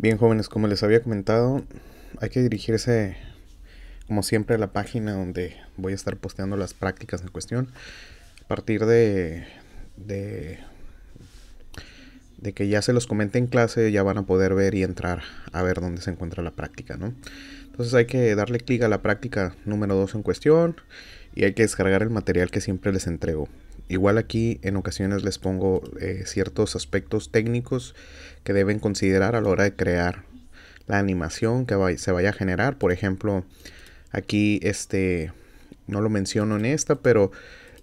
Bien, jóvenes, como les había comentado, hay que dirigirse, como siempre, a la página donde voy a estar posteando las prácticas en cuestión. A partir de, de que ya se los comenté en clase, ya van a poder ver y entrar a ver dónde se encuentra la práctica, ¿no? Entonces hay que darle clic a la práctica número 2 en cuestión y hay que descargar el material que siempre les entrego. Igual aquí en ocasiones les pongo ciertos aspectos técnicos que deben considerar a la hora de crear la animación que se vaya a generar. Por ejemplo, aquí no lo menciono en esta, pero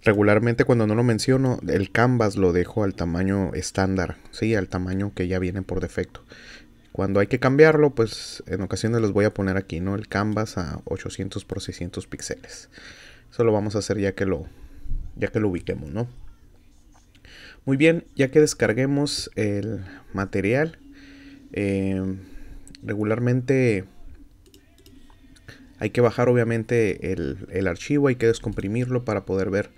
regularmente cuando no lo menciono, el canvas lo dejo al tamaño estándar, sí, al tamaño que ya viene por defecto. Cuando hay que cambiarlo, pues en ocasiones les voy a poner aquí, ¿no? El canvas a 800 por 600 píxeles. Eso lo vamos a hacer ya que lo ubiquemos, ¿no? Muy bien, ya que descarguemos el material, eh, regularmente hay que bajar obviamente el archivo, hay que descomprimirlo para poder ver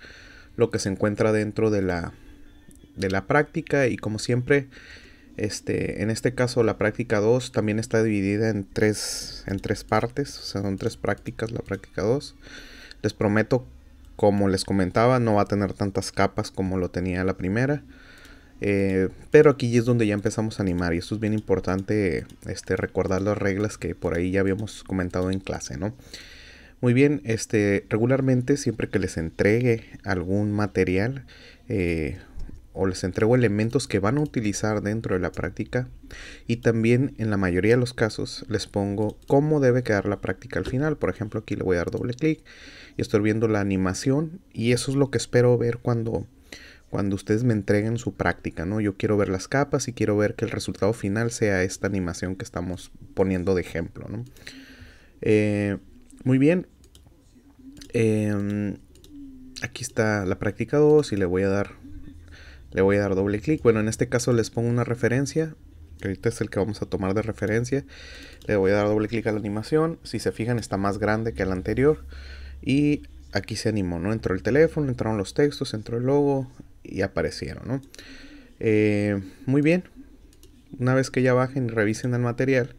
lo que se encuentra dentro de la práctica. Y como siempre, en este caso la práctica 2 también está dividida en tres partes, o sea, son tres prácticas la práctica 2. Les prometo, como les comentaba, no va a tener tantas capas como lo tenía la primera. Pero aquí es donde ya empezamos a animar y esto es bien importante, recordar las reglas que por ahí ya habíamos comentado en clase, ¿no? Muy bien, regularmente siempre que les entregue algún material o les entrego elementos que van a utilizar dentro de la práctica, y también en la mayoría de los casos les pongo cómo debe quedar la práctica al final. Por ejemplo, aquí le voy a dar doble clic y estoy viendo la animación y eso es lo que espero ver cuando ustedes me entreguen su práctica, ¿no? Yo quiero ver las capas y quiero ver que el resultado final sea esta animación que estamos poniendo de ejemplo, ¿no? Muy bien. Eh, Aquí está la práctica 2 y le voy a dar doble clic. Bueno, en este caso les pongo una referencia, que ahorita es el que vamos a tomar de referencia. Le voy a dar doble clic a la animación. Si se fijan, está más grande que la anterior. Y aquí se animó, ¿no? Entró el teléfono, entraron los textos, entró el logo y aparecieron, ¿no? Muy bien. Una vez que ya bajen y revisen el material,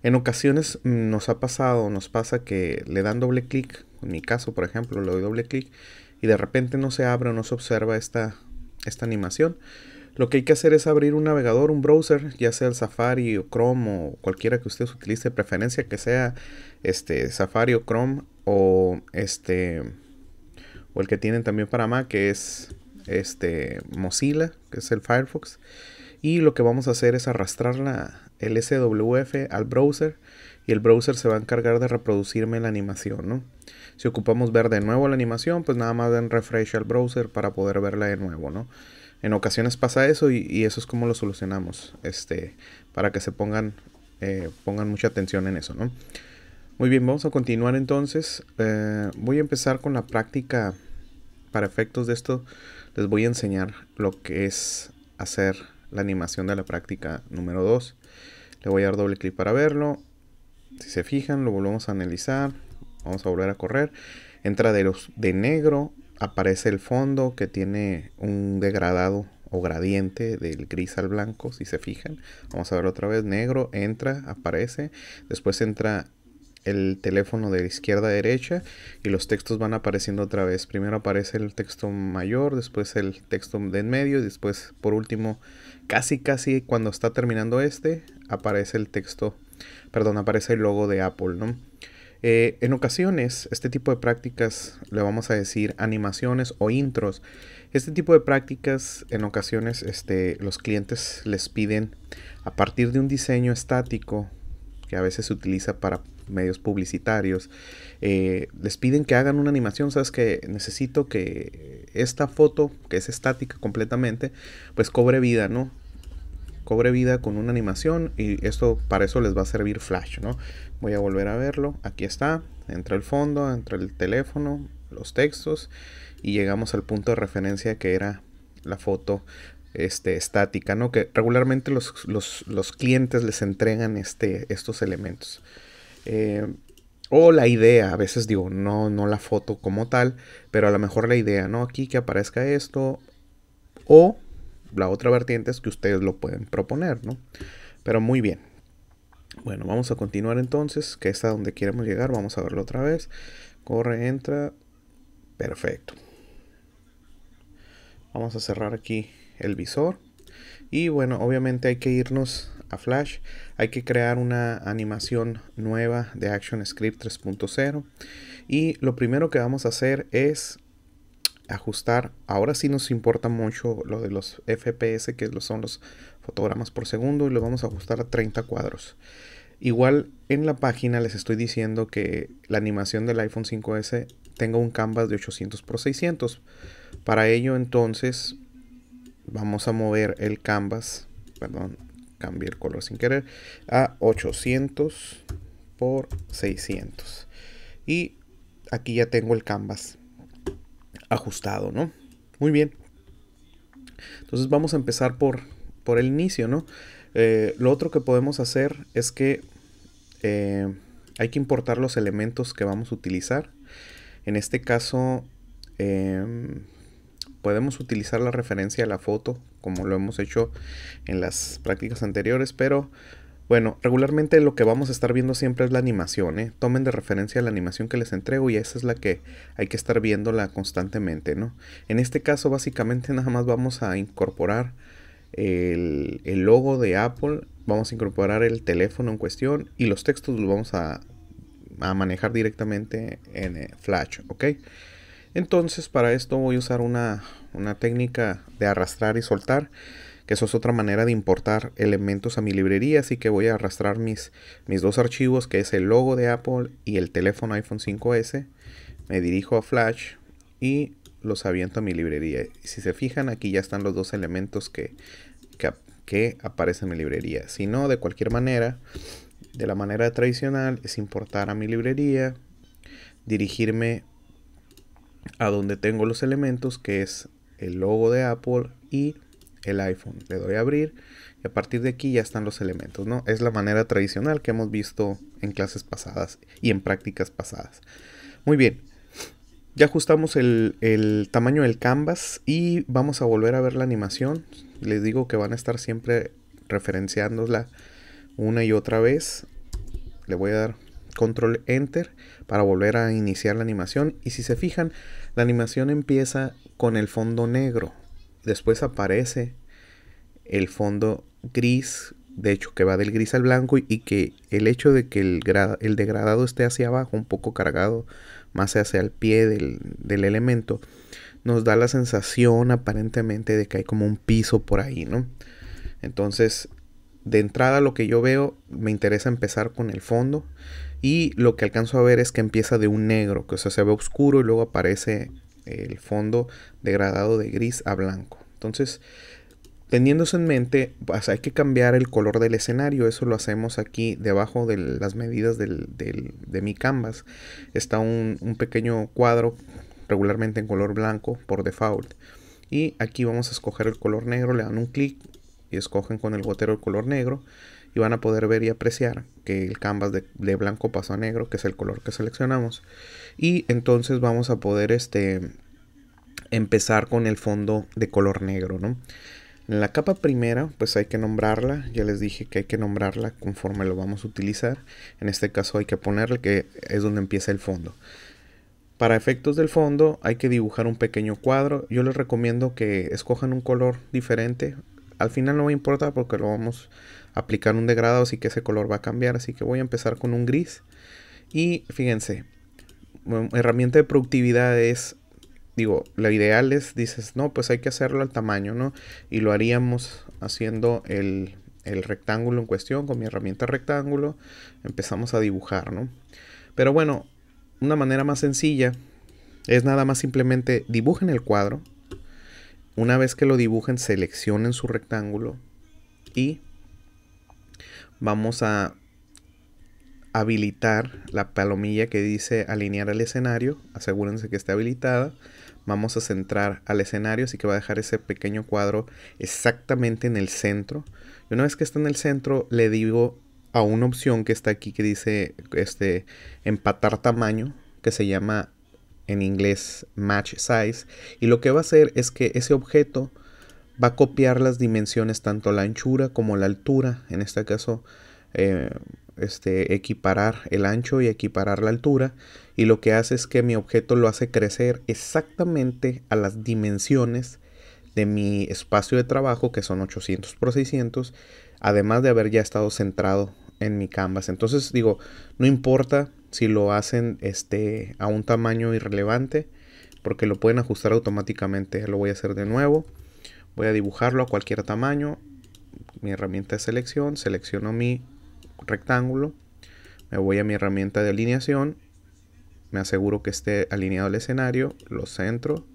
en ocasiones nos pasa que le dan doble clic. En mi caso, por ejemplo, le doy doble clic y de repente no se abre o no se observa esta animación. Lo que hay que hacer es abrir un navegador, un browser, ya sea el Safari o Chrome o cualquiera que ustedes utilice, de preferencia que sea Safari o Chrome o el que tienen también para Mac, que es Mozilla, que es el Firefox. Y lo que vamos a hacer es arrastrar el SWF al browser y el browser se va a encargar de reproducirme la animación, ¿no? Si ocupamos ver de nuevo la animación, pues nada más den refresh al browser para poder verla de nuevo, ¿no? En ocasiones pasa eso y eso es como lo solucionamos, para que se pongan mucha atención en eso, ¿no? Muy bien, vamos a continuar entonces. Voy a empezar con la práctica. Para efectos de esto, les voy a enseñar lo que es hacer la animación de la práctica número 2. Le voy a dar doble clic para verlo. Si se fijan, lo volvemos a analizar. Vamos a volver a correr. Entra de negro, aparece el fondo que tiene un degradado o gradiente del gris al blanco. Si se fijan, vamos a ver otra vez. Negro, entra, aparece. Después entra el teléfono de izquierda a derecha y los textos van apareciendo otra vez. Primero aparece el texto mayor, después el texto de en medio y después, por último, casi cuando está terminando aparece el texto, perdón, aparece el logo de Apple, ¿no? En ocasiones, este tipo de prácticas le vamos a decir animaciones o intros. Este tipo de prácticas, en ocasiones, los clientes les piden, a partir de un diseño estático que a veces se utiliza para medios publicitarios, les piden que hagan una animación. Sabes que necesito que esta foto, que es estática completamente, pues cobre vida, ¿no? Cobre vida con una animación, y esto para eso les va a servir Flash, ¿no? Voy a volver a verlo. Aquí está, entra el fondo, entra el teléfono, los textos y llegamos al punto de referencia que era la foto estática, ¿no? Que regularmente los clientes les entregan estos elementos. O la idea, a veces digo, no la foto como tal, pero a lo mejor la idea, ¿no? Aquí que aparezca esto, o la otra vertiente es que ustedes lo pueden proponer, ¿no? Pero muy bien. Bueno, vamos a continuar entonces, que es a donde queremos llegar. Vamos a verlo otra vez. Corre, entra. Perfecto. Vamos a cerrar aquí el visor. Y bueno, obviamente hay que irnos a Flash. Hay que crear una animación nueva de ActionScript 3.0. Y lo primero que vamos a hacer es ajustar. Ahora sí nos importa mucho lo de los FPS, que son los fotogramas por segundo, y lo vamos a ajustar a 30 cuadros. Igual en la página les estoy diciendo que la animación del iPhone 5S tenga un canvas de 800 por 600. Para ello entonces vamos a mover el canvas, perdón, cambié el color sin querer, a 800 por 600. Y aquí ya tengo el canvas ajustado, ¿no? Muy bien. Entonces vamos a empezar por el inicio, ¿no? Lo otro que podemos hacer es que hay que importar los elementos que vamos a utilizar. En este caso podemos utilizar la referencia a la foto como lo hemos hecho en las prácticas anteriores, pero bueno, regularmente lo que vamos a estar viendo siempre es la animación, ¿eh? Tomen de referencia la animación que les entrego y esa es la que hay que estar viéndola constantemente, ¿no? En este caso básicamente nada más vamos a incorporar el logo de Apple, vamos a incorporar el teléfono en cuestión y los textos los vamos a manejar directamente en Flash, ¿ok? Entonces para esto voy a usar una técnica de arrastrar y soltar, que eso es otra manera de importar elementos a mi librería, así que voy a arrastrar mis dos archivos, que es el logo de Apple y el teléfono iPhone 5S, me dirijo a Flash y los aviento a mi librería. Y si se fijan, aquí ya están los dos elementos que aparecen en mi librería. Si no, de cualquier manera, de la manera tradicional, es importar a mi librería, dirigirme a donde tengo los elementos, que es el logo de Apple y el iPhone. Le doy a abrir y a partir de aquí ya están los elementos, ¿no? Es la manera tradicional que hemos visto en clases pasadas y en prácticas pasadas. Muy bien. Ya ajustamos el tamaño del canvas y vamos a volver a ver la animación. Les digo que van a estar siempre referenciándola una y otra vez. Le voy a dar control enter para volver a iniciar la animación. Y si se fijan, la animación empieza con el fondo negro. Después aparece el fondo gris, de hecho que va del gris al blanco, y que el hecho de que el degradado esté hacia abajo, un poco cargado más hacia el pie del elemento, nos da la sensación aparentemente de que hay como un piso por ahí, ¿no? Entonces, de entrada lo que yo veo, me interesa empezar con el fondo, y lo que alcanzo a ver es que empieza de un negro, que o sea, se ve oscuro y luego aparece el fondo degradado de gris a blanco. Entonces, teniendo eso en mente, pues hay que cambiar el color del escenario. Eso lo hacemos aquí debajo de las medidas de mi canvas. Está un pequeño cuadro, regularmente en color blanco por default. Y aquí vamos a escoger el color negro, le dan un clic y escogen con el gotero el color negro. Y van a poder ver y apreciar que el canvas de blanco pasó a negro, que es el color que seleccionamos. Y entonces vamos a poder empezar con el fondo de color negro, ¿no? En la capa primera, pues hay que nombrarla. Ya les dije que hay que nombrarla conforme lo vamos a utilizar. En este caso hay que ponerle que es donde empieza el fondo. Para efectos del fondo hay que dibujar un pequeño cuadro. Yo les recomiendo que escojan un color diferente. Al final no me importa porque lo vamos a aplicar un degradado, así que ese color va a cambiar. Así que voy a empezar con un gris. Y fíjense, herramienta de productividad es... Digo, lo ideal es, dices, no, pues hay que hacerlo al tamaño, ¿no? Y lo haríamos haciendo el rectángulo en cuestión con mi herramienta rectángulo. Empezamos a dibujar, ¿no? Pero bueno, una manera más sencilla es nada más simplemente dibujen el cuadro. Una vez que lo dibujen, seleccionen su rectángulo y vamos a habilitar la palomilla que dice alinear al escenario. Asegúrense que esté habilitada. Vamos a centrar al escenario, así que va a dejar ese pequeño cuadro exactamente en el centro. Y una vez que está en el centro, le digo a una opción que está aquí que dice empatar tamaño, que se llama en inglés match size. Y lo que va a hacer es que ese objeto va a copiar las dimensiones, tanto la anchura como la altura. En este caso equiparar el ancho y equiparar la altura, y lo que hace es que mi objeto lo hace crecer exactamente a las dimensiones de mi espacio de trabajo, que son 800 por 600, además de haber ya estado centrado en mi canvas. Entonces digo, no importa si lo hacen a un tamaño irrelevante, porque lo pueden ajustar automáticamente. Lo voy a hacer de nuevo. Voy a dibujarlo a cualquier tamaño. Mi herramienta de selección, selecciono mi rectángulo, me voy a mi herramienta de alineación, me aseguro que esté alineado el escenario, lo centro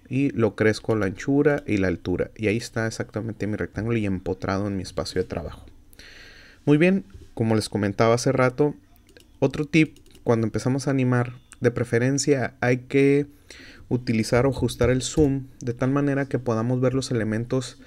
y lo crezco la anchura y la altura, y ahí está exactamente mi rectángulo y empotrado en mi espacio de trabajo. Muy bien, como les comentaba hace rato, otro tip: cuando empezamos a animar, de preferencia hay que utilizar o ajustar el zoom de tal manera que podamos ver los elementos,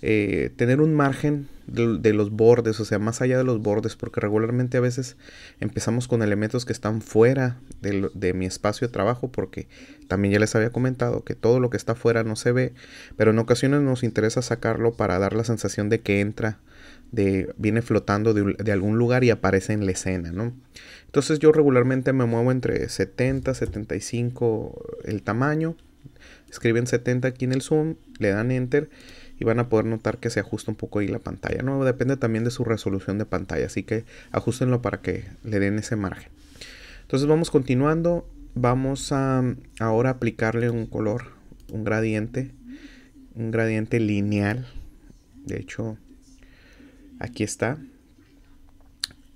tener un margen de los bordes, o sea, más allá de los bordes, porque regularmente a veces empezamos con elementos que están fuera de mi espacio de trabajo, porque también ya les había comentado que todo lo que está fuera no se ve, pero en ocasiones nos interesa sacarlo para dar la sensación de que viene flotando de algún lugar y aparece en la escena, ¿no? Entonces yo regularmente me muevo entre 70, 75 el tamaño. Escriben 70 aquí en el zoom, le dan enter y van a poder notar que se ajusta un poco ahí la pantalla, ¿no? Depende también de su resolución de pantalla, así que ajustenlo para que le den ese margen. Entonces vamos continuando. Vamos a ahora aplicarle un color, un gradiente lineal. De hecho, aquí está.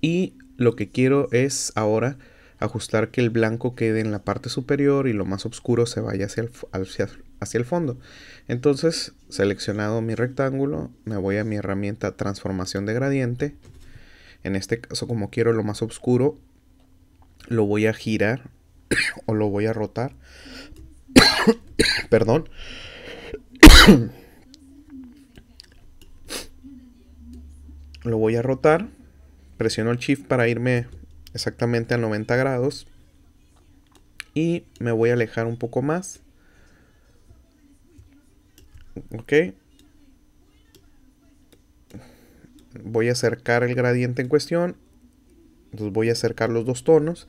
Y lo que quiero es ahora ajustar que el blanco quede en la parte superior y lo más oscuro se vaya hacia el fondo. Entonces, seleccionado mi rectángulo, me voy a mi herramienta transformación de gradiente. En este caso, como quiero lo más oscuro, lo voy a girar o lo voy a rotar. Perdón. Lo voy a rotar. Presiono el Shift para irme exactamente a 90 grados. Y me voy a alejar un poco más. Ok. Voy a acercar el gradiente en cuestión. Entonces voy a acercar los dos tonos.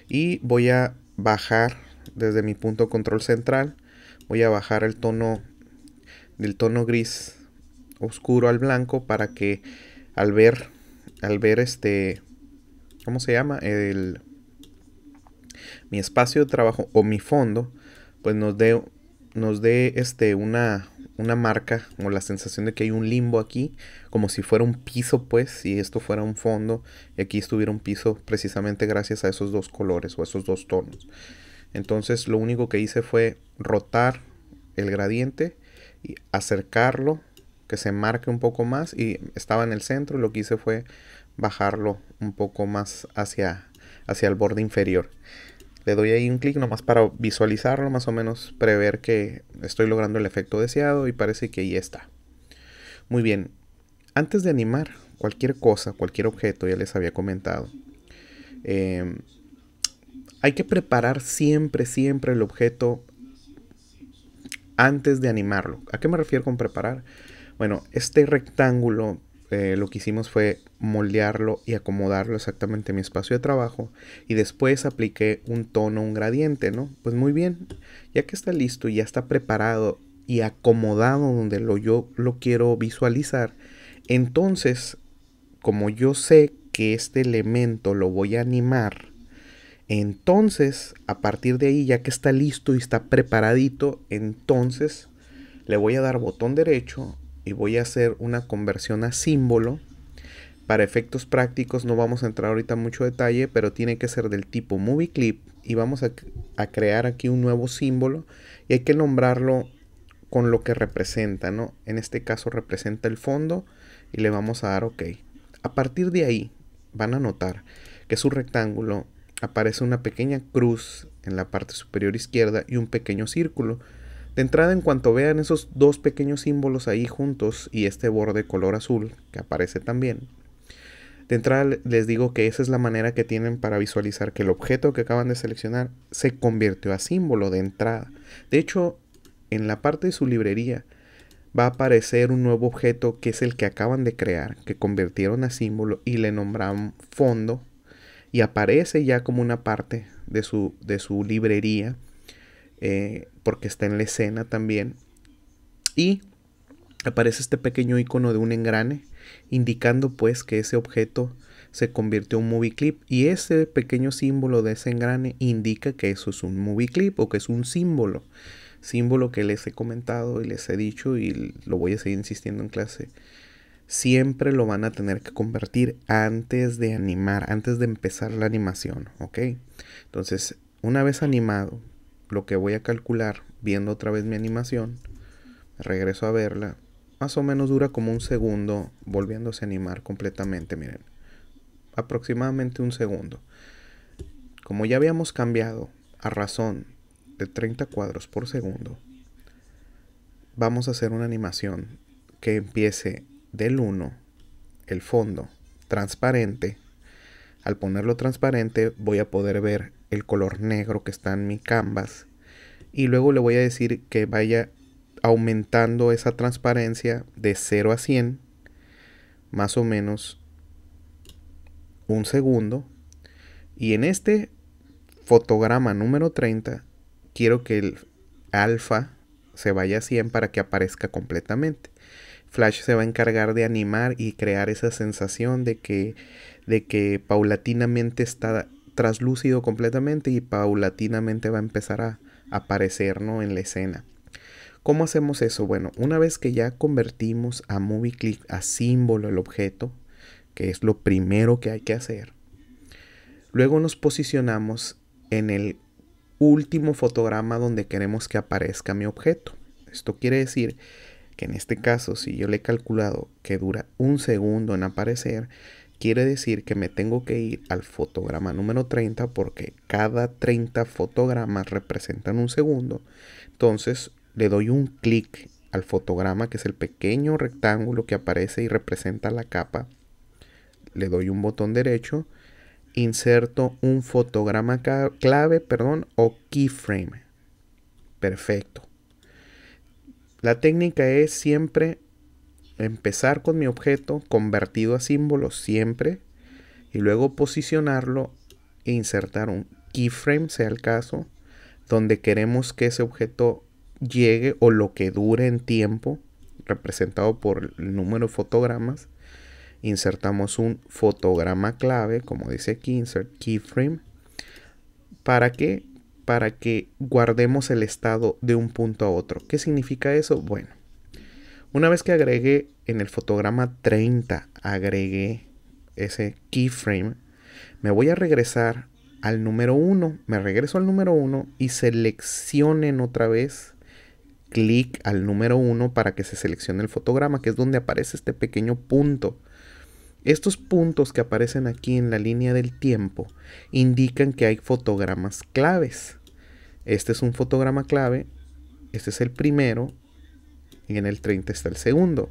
Y voy a bajar desde mi punto control central. Voy a bajar el tono del tono gris oscuro al blanco para que al ver ¿cómo se llama? Mi espacio de trabajo o mi fondo, pues nos dé una marca o la sensación de que hay un limbo aquí, como si fuera un piso, pues, si esto fuera un fondo y aquí estuviera un piso, precisamente gracias a esos dos colores o esos dos tonos. Entonces lo único que hice fue rotar el gradiente y acercarlo, que se marque un poco más, y estaba en el centro. Lo que hice fue bajarlo un poco más hacia el borde inferior. Le doy ahí un clic nomás para visualizarlo, más o menos prever que estoy logrando el efecto deseado, y parece que ahí está. Muy bien, antes de animar cualquier cosa, cualquier objeto, ya les había comentado, hay que preparar siempre el objeto antes de animarlo. ¿A qué me refiero con preparar? Bueno, este rectángulo, lo que hicimos fue moldearlo y acomodarlo exactamente en mi espacio de trabajo, y después apliqué un tono, un gradiente, ¿no? Pues muy bien, ya que está listo y ya está preparado y acomodado donde yo lo quiero visualizar, entonces, como yo sé que este elemento lo voy a animar, entonces a partir de ahí, ya que está listo y está preparadito, entonces le voy a dar botón derecho y voy a hacer una conversión a símbolo. Para efectos prácticos no vamos a entrar ahorita en mucho detalle, pero tiene que ser del tipo Movie Clip, y vamos a crear aquí un nuevo símbolo, y hay que nombrarlo con lo que representa, ¿no? En este caso representa el fondo, y le vamos a dar OK. A partir de ahí van a notar que su rectángulo aparece una pequeña cruz en la parte superior izquierda y un pequeño círculo. De entrada, en cuanto vean esos dos pequeños símbolos ahí juntos y este borde color azul que aparece también, de entrada les digo que esa es la manera que tienen para visualizar que el objeto que acaban de seleccionar se convirtió a símbolo de entrada. De hecho, en la parte de su librería va a aparecer un nuevo objeto que es el que acaban de crear, que convirtieron a símbolo y le nombraron fondo, y aparece ya como una parte de su librería, porque está en la escena también. Y aparece este pequeño icono de un engrane, indicando pues que ese objeto se convirtió en un movie clip, y ese pequeño símbolo de ese engrane indica que eso es un movie clip o que es un símbolo que les he comentado y les he dicho, y lo voy a seguir insistiendo en clase. Siempre lo van a tener que convertir antes de animar, antes de empezar la animación, ¿ok? Entonces, una vez animado, lo que voy a calcular, viendo otra vez mi animación, regreso a verla, más o menos dura como un segundo volviéndose a animar completamente, miren, aproximadamente un segundo. Como ya habíamos cambiado a razón de 30 cuadros por segundo, vamos a hacer una animación que empiece del 1, el fondo transparente. Al ponerlo transparente voy a poder ver el color negro que está en mi canvas, y luego le voy a decir que vaya aumentando esa transparencia de 0 a 100, más o menos un segundo. Y en este fotograma número 30 quiero que el alfa se vaya a 100 para que aparezca completamente. Flash se va a encargar de animar y crear esa sensación de que paulatinamente está traslúcido completamente y paulatinamente va a empezar a aparecer, ¿no?, en la escena. ¿Cómo hacemos eso? Bueno, una vez que ya convertimos a Movie Clip a símbolo el objeto, que es lo primero que hay que hacer, luego nos posicionamos en el último fotograma donde queremos que aparezca mi objeto. Esto quiere decir que en este caso, si yo le he calculado que dura un segundo en aparecer, quiere decir que me tengo que ir al fotograma número 30, porque cada 30 fotogramas representan un segundo. Entonces le doy un clic al fotograma, que es el pequeño rectángulo que aparece y representa la capa. Le doy un botón derecho, inserto un fotograma clave, o keyframe. Perfecto. La técnica es siempre empezar con mi objeto convertido a símbolo siempre, y luego posicionarlo e insertar un keyframe, sea el caso, donde queremos que ese objeto llegue o lo que dure en tiempo, representado por el número de fotogramas. Insertamos un fotograma clave, como dice aquí, insert keyframe. ¿Para qué? Para que guardemos el estado de un punto a otro. ¿Qué significa eso? Bueno, una vez que agregué en el fotograma 30, agregué ese keyframe, me voy a regresar al número 1. Me regreso al número 1 y seleccionen otra vez, clic al número 1 para que se seleccione el fotograma, que es donde aparece este pequeño punto. Estos puntos que aparecen aquí en la línea del tiempo indican que hay fotogramas claves. Este es un fotograma clave, este es el primero, y en el 30 está el segundo.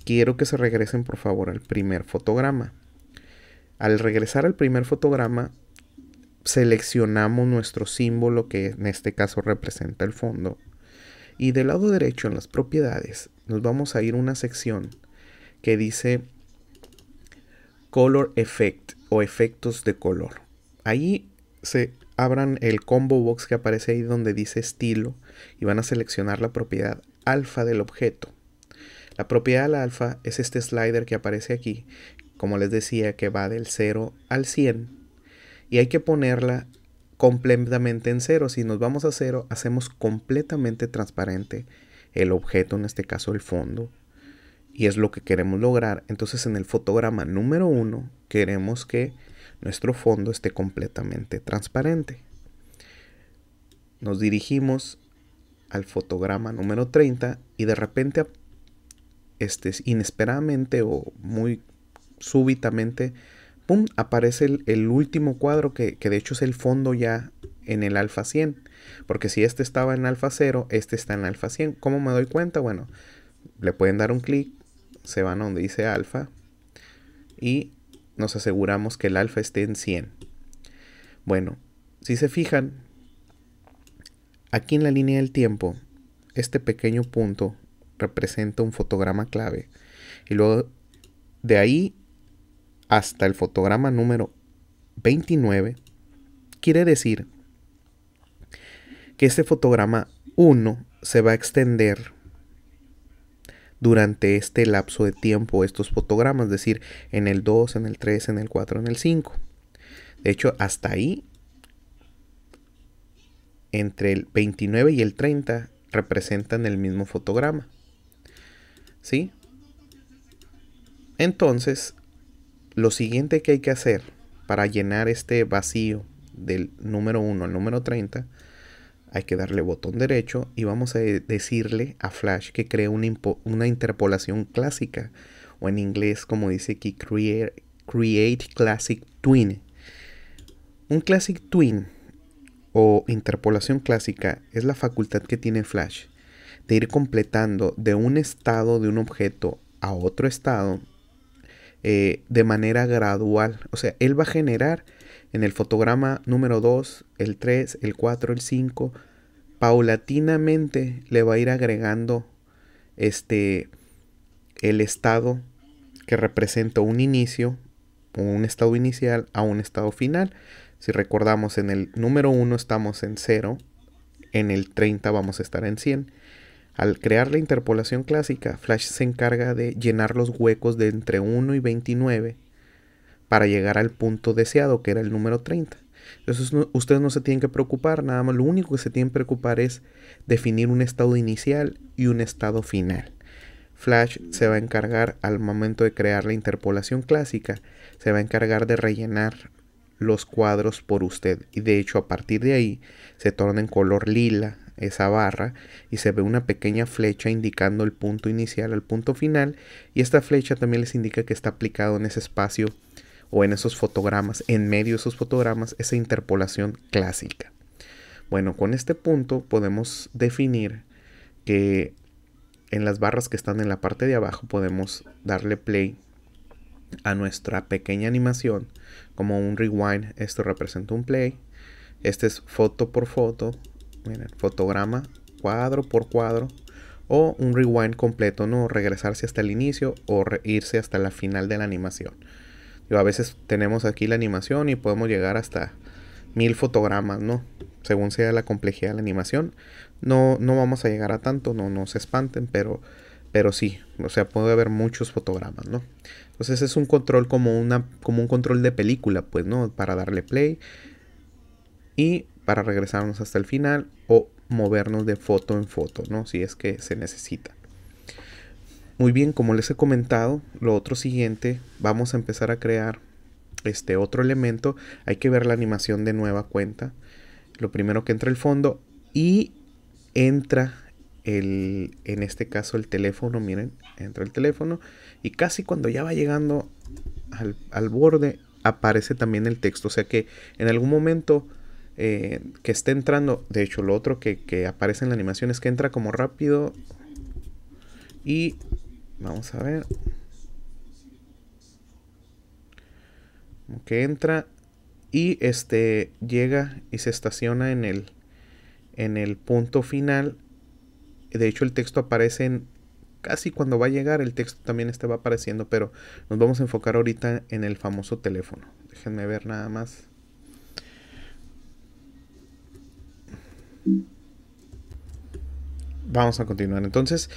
Quiero que se regresen por favor al primer fotograma. Al regresar al primer fotograma, seleccionamos nuestro símbolo, que en este caso representa el fondo, y del lado derecho en las propiedades nos vamos a ir a una sección que dice Color Effect o efectos de color. Ahí se abran el combo box que aparece ahí donde dice estilo, y van a seleccionar la propiedad alfa del objeto. La propiedad alfa es este slider que aparece aquí, como les decía, que va del 0 al 100, y hay que ponerla completamente en 0. Si nos vamos a 0, hacemos completamente transparente el objeto, en este caso el fondo, y es lo que queremos lograr. Entonces en el fotograma número 1 queremos que nuestro fondo esté completamente transparente. Nos dirigimos al fotograma número 30 y de repente, inesperadamente o muy súbitamente, ¡pum!, aparece el último cuadro que de hecho es el fondo ya en el alfa 100. Porque si este estaba en alfa 0, este está en alfa 100. ¿Cómo me doy cuenta? Bueno, le pueden dar un clic, se van a donde dice alfa y nos aseguramos que el alfa esté en 100. Bueno, si se fijan, aquí en la línea del tiempo, este pequeño punto representa un fotograma clave. Y luego de ahí hasta el fotograma número 29, quiere decir que este fotograma 1 se va a extender durante este lapso de tiempo, estos fotogramas, es decir, en el 2, en el 3, en el 4, en el 5. De hecho, hasta ahí, entre el 29 y el 30, representan el mismo fotograma. ¿Sí? Entonces, lo siguiente que hay que hacer para llenar este vacío del número 1 al número 30, hay que darle botón derecho y vamos a decirle a Flash que cree una interpolación clásica, o en inglés, como dice aquí, create classic twin. Un classic twin o interpolación clásica es la facultad que tiene Flash de ir completando de un estado de un objeto a otro estado de manera gradual. O sea, él va a generar en el fotograma número 2, el 3, el 4, el 5, paulatinamente le va a ir agregando el estado que representa un inicio o un estado inicial a un estado final. Si recordamos, en el número 1 estamos en 0, en el 30 vamos a estar en 100. Al crear la interpolación clásica, Flash se encarga de llenar los huecos de entre 1 y 29 para llegar al punto deseado, que era el número 30. Entonces ustedes no se tienen que preocupar, nada más lo único que se tienen que preocupar es definir un estado inicial y un estado final. Flash se va a encargar, al momento de crear la interpolación clásica, se va a encargar de rellenar los cuadros por usted, y de hecho a partir de ahí se torna en color lila esa barra y se ve una pequeña flecha indicando el punto inicial al punto final, y esta flecha también les indica que está aplicado en ese espacio o en esos fotogramas, en medio de esos fotogramas, esa interpolación clásica. Bueno, con este punto podemos definir que en las barras que están en la parte de abajo podemos darle play a nuestra pequeña animación como un rewind. Esto representa un play. Este es foto por foto. Miren, fotograma cuadro por cuadro. O un rewind completo, ¿no? Regresarse hasta el inicio o irse hasta la final de la animación. A veces tenemos aquí la animación y podemos llegar hasta 1000 fotogramas, ¿no? Según sea la complejidad de la animación. No vamos a llegar a tanto, no se espanten, pero sí, o sea, puede haber muchos fotogramas, ¿no? Entonces es un control como un control de película, pues, ¿no? Para darle play y para regresarnos hasta el final o movernos de foto en foto, ¿no? Si es que se necesita. Muy bien, como les he comentado, lo otro siguiente, vamos a empezar a crear este otro elemento. Hay que ver la animación de nueva cuenta. Lo primero que entra el fondo y entra en este caso el teléfono. Miren, entra el teléfono y casi cuando ya va llegando al borde aparece también el texto. O sea que en algún momento que esté entrando, de hecho lo otro que aparece en la animación es que entra como rápido y vamos a ver que entra y llega y se estaciona en el punto final. De hecho el texto aparece casi cuando va a llegar, el texto también va apareciendo, pero nos vamos a enfocar ahorita en el famoso teléfono. Déjenme ver nada más. Vamos a continuar entonces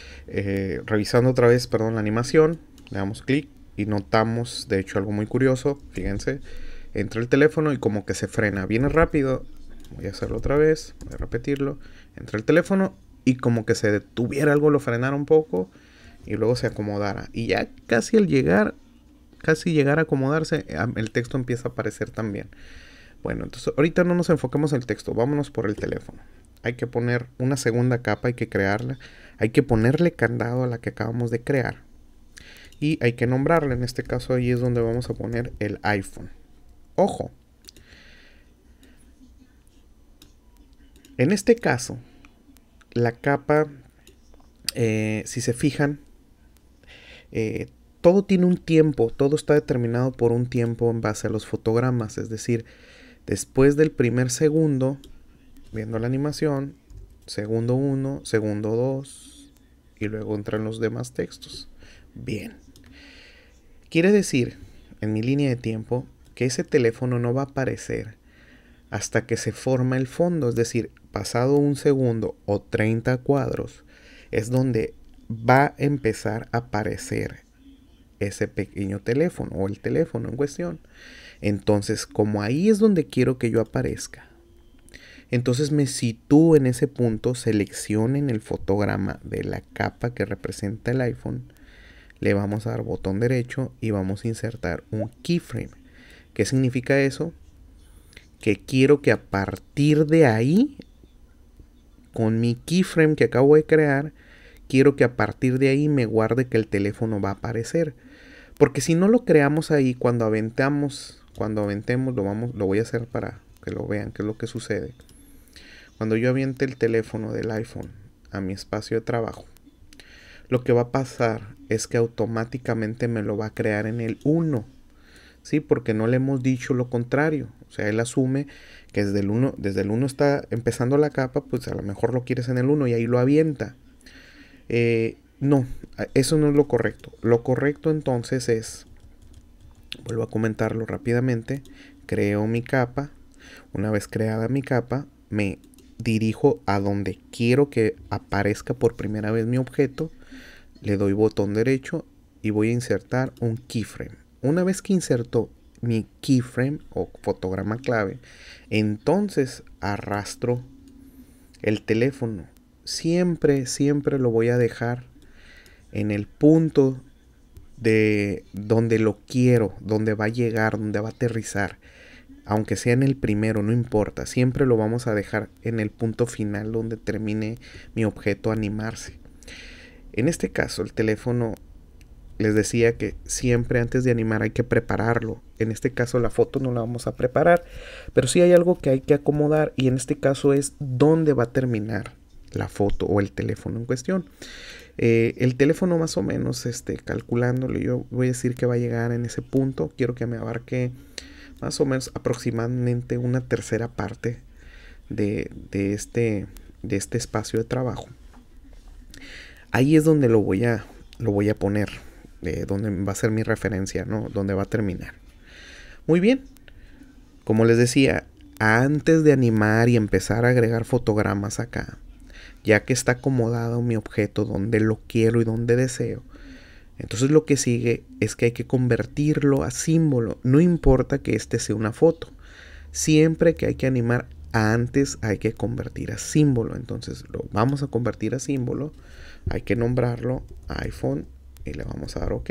revisando otra vez, la animación. Le damos clic y notamos de hecho algo muy curioso. Fíjense, entra el teléfono y como que se frena, viene rápido. Voy a hacerlo otra vez, voy a repetirlo. Entra el teléfono y como que se detuviera algo, lo frenara un poco y luego se acomodara. Y ya casi al llegar a acomodarse, el texto empieza a aparecer también. Bueno, entonces ahorita no nos enfocamos en el texto, vámonos por el teléfono. Hay que poner una segunda capa, hay que crearla. Hay que ponerle candado a la que acabamos de crear. Y hay que nombrarla. En este caso ahí es donde vamos a poner el iPhone. Ojo. En este caso, la capa, si se fijan, todo tiene un tiempo. Todo está determinado por un tiempo en base a los fotogramas. Es decir, después del primer segundo, viendo la animación, segundo 1, segundo 2, y luego entran los demás textos. Bien. Quiere decir, en mi línea de tiempo, que ese teléfono no va a aparecer hasta que se forma el fondo, es decir, pasado un segundo o 30 cuadros, es donde va a empezar a aparecer ese pequeño teléfono o el teléfono en cuestión. Entonces, como ahí es donde quiero que yo aparezca, entonces me sitúo en ese punto, seleccionen el fotograma de la capa que representa el iPhone, le vamos a dar botón derecho y vamos a insertar un keyframe. ¿Qué significa eso? Que quiero que a partir de ahí, con mi keyframe que acabo de crear, quiero que a partir de ahí me guarde que el teléfono va a aparecer. Porque si no lo creamos ahí, cuando aventemos, lo voy a hacer para que lo vean, qué es lo que sucede. Cuando yo aviente el teléfono del iPhone a mi espacio de trabajo, lo que va a pasar es que automáticamente me lo va a crear en el 1. ¿Sí? Porque no le hemos dicho lo contrario. O sea, él asume que desde el 1 está empezando la capa, pues a lo mejor lo quieres en el 1 y ahí lo avienta. No, eso no es lo correcto. Lo correcto entonces es, vuelvo a comentarlo rápidamente, creo mi capa. Una vez creada mi capa, me dirijo a donde quiero que aparezca por primera vez mi objeto, le doy botón derecho y voy a insertar un keyframe. Una vez que inserto mi keyframe o fotograma clave, entonces arrastro el teléfono. Siempre lo voy a dejar en el punto de donde lo quiero, donde va a llegar, donde va a aterrizar. Aunque sea en el primero, no importa. Siempre lo vamos a dejar en el punto final donde termine mi objeto a animarse. En este caso, el teléfono, les decía que siempre antes de animar hay que prepararlo. En este caso la foto no la vamos a preparar, pero sí hay algo que hay que acomodar, y en este caso es dónde va a terminar la foto o el teléfono en cuestión. El teléfono más o menos, calculándolo, yo voy a decir que va a llegar en ese punto. Quiero que me abarque más o menos aproximadamente una tercera parte de este espacio de trabajo. Ahí es donde lo voy a poner, donde va a ser mi referencia, ¿no? Donde va a terminar. Muy bien. Como les decía, antes de animar y empezar a agregar fotogramas acá, ya que está acomodado mi objeto donde lo quiero y donde deseo, entonces lo que sigue es que hay que convertirlo a símbolo. No importa que este sea una foto. Siempre que hay que animar, antes hay que convertir a símbolo. Entonces lo vamos a convertir a símbolo. Hay que nombrarlo iPhone y le vamos a dar OK.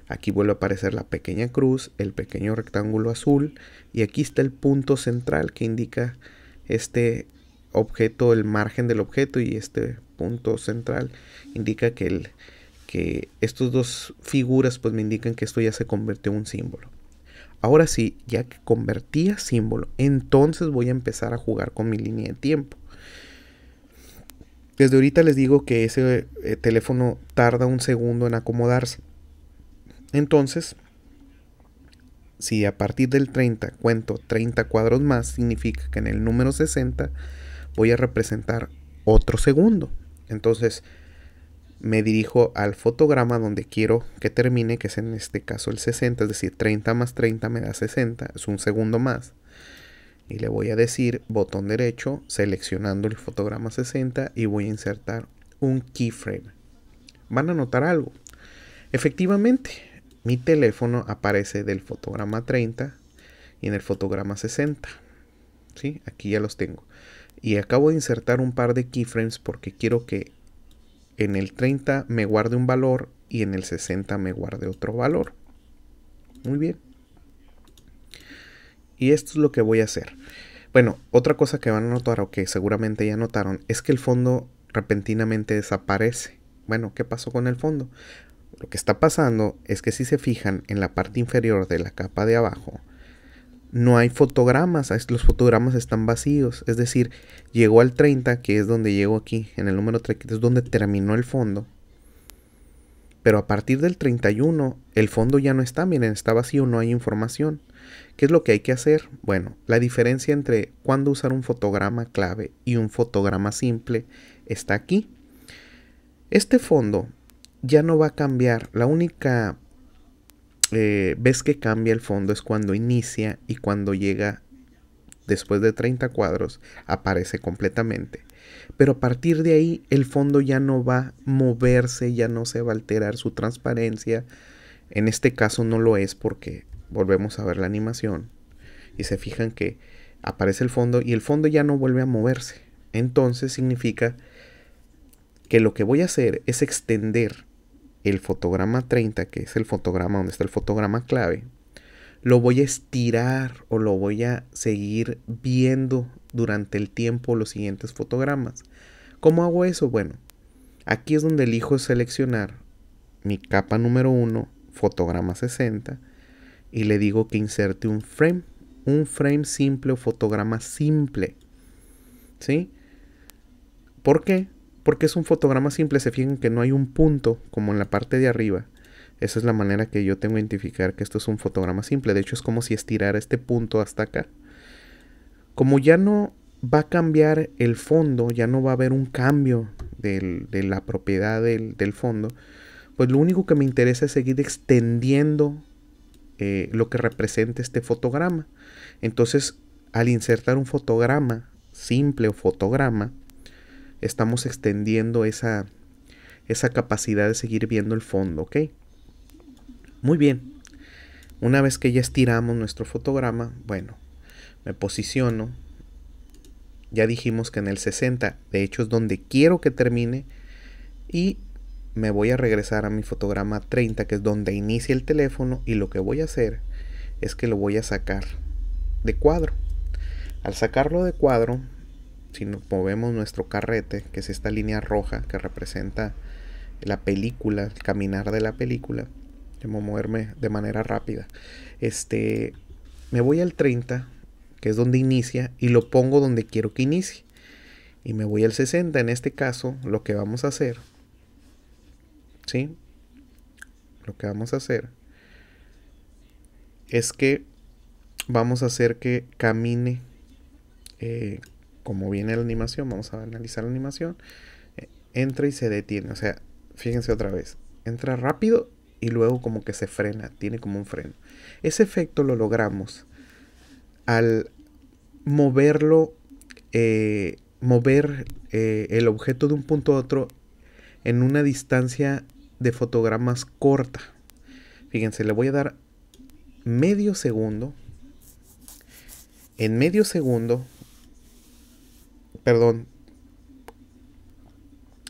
Aquí vuelve a aparecer la pequeña cruz, el pequeño rectángulo azul, y aquí está el punto central que indica este objeto, el margen del objeto, y este punto central indica que estos dos figuras pues me indican que esto ya se convirtió en un símbolo. Ahora sí, ya que convertí a símbolo, entonces voy a empezar a jugar con mi línea de tiempo. Desde ahorita les digo que ese teléfono tarda un segundo en acomodarse. Entonces, si a partir del 30 cuento 30 cuadros más, significa que en el número 60 voy a representar otro segundo. Entonces, me dirijo al fotograma donde quiero que termine, que es en este caso el 60, es decir, 30 más 30 me da 60, es un segundo más. Y le voy a decir botón derecho, seleccionando el fotograma 60, y voy a insertar un keyframe. Van a notar algo. Efectivamente, mi teléfono aparece del fotograma 30 y en el fotograma 60. ¿Sí? Aquí ya los tengo. Y acabo de insertar un par de keyframes porque quiero que en el 30 me guarde un valor y en el 60 me guarde otro valor. Muy bien. Y esto es lo que voy a hacer. Bueno, otra cosa que van a notar, o que seguramente ya notaron, es que el fondo repentinamente desaparece. Bueno, ¿qué pasó con el fondo? Lo que está pasando es que si se fijan en la parte inferior de la capa de abajo, no hay fotogramas, los fotogramas están vacíos. Es decir, llegó al 30, que es donde llego aquí, en el número 3, que es donde terminó el fondo. Pero a partir del 31, el fondo ya no está, miren, está vacío, no hay información. ¿Qué es lo que hay que hacer? Bueno, la diferencia entre cuándo usar un fotograma clave y un fotograma simple está aquí. Este fondo ya no va a cambiar. La única vez que cambia el fondo es cuando inicia y cuando llega después de 30 cuadros aparece completamente. Pero a partir de ahí el fondo ya no va a moverse, ya no se va a alterar su transparencia. En este caso no lo es porque volvemos a ver la animación y se fijan que aparece el fondo y el fondo ya no vuelve a moverse. Entonces significa que lo que voy a hacer es extender el fotograma 30, que es el fotograma donde está el fotograma clave. Lo voy a estirar o lo voy a seguir viendo durante el tiempo los siguientes fotogramas. ¿Cómo hago eso? Bueno, aquí es donde elijo seleccionar mi capa número 1, fotograma 60, y le digo que inserte un frame simple o fotograma simple. ¿Sí? ¿Por qué? Porque es un fotograma simple. Se fijan que no hay un punto como en la parte de arriba. Esa es la manera que yo tengo de identificar que esto es un fotograma simple. De hecho, es como si estirara este punto hasta acá. Como ya no va a cambiar el fondo, ya no va a haber un cambio de la propiedad del fondo, pues lo único que me interesa es seguir extendiendo lo que representa este fotograma. Entonces, al insertar un fotograma simple o fotograma, estamos extendiendo esa capacidad de seguir viendo el fondo, ¿ok? Muy bien. Una vez que ya estiramos nuestro fotograma, bueno, me posiciono. Ya dijimos que en el 60, de hecho, es donde quiero que termine. Y me voy a regresar a mi fotograma 30, que es donde inicia el teléfono. Y lo que voy a hacer es que lo voy a sacar de cuadro. Al sacarlo de cuadro, si nos movemos nuestro carrete, que es esta línea roja que representa la película, el caminar de la película, debo moverme de manera rápida. Me voy al 30, que es donde inicia, y lo pongo donde quiero que inicie. Y me voy al 60. En este caso, lo que vamos a hacer, ¿sí? Lo que vamos a hacer es que vamos a hacer que camine como viene la animación. Vamos a analizar la animación. Entra y se detiene. O sea, fíjense otra vez. Entra rápido y luego como que se frena. Tiene como un freno. Ese efecto lo logramos al moverlo, mover el objeto de un punto a otro en una distancia de fotogramas corta. Fíjense, le voy a dar medio segundo. En medio segundo, perdón,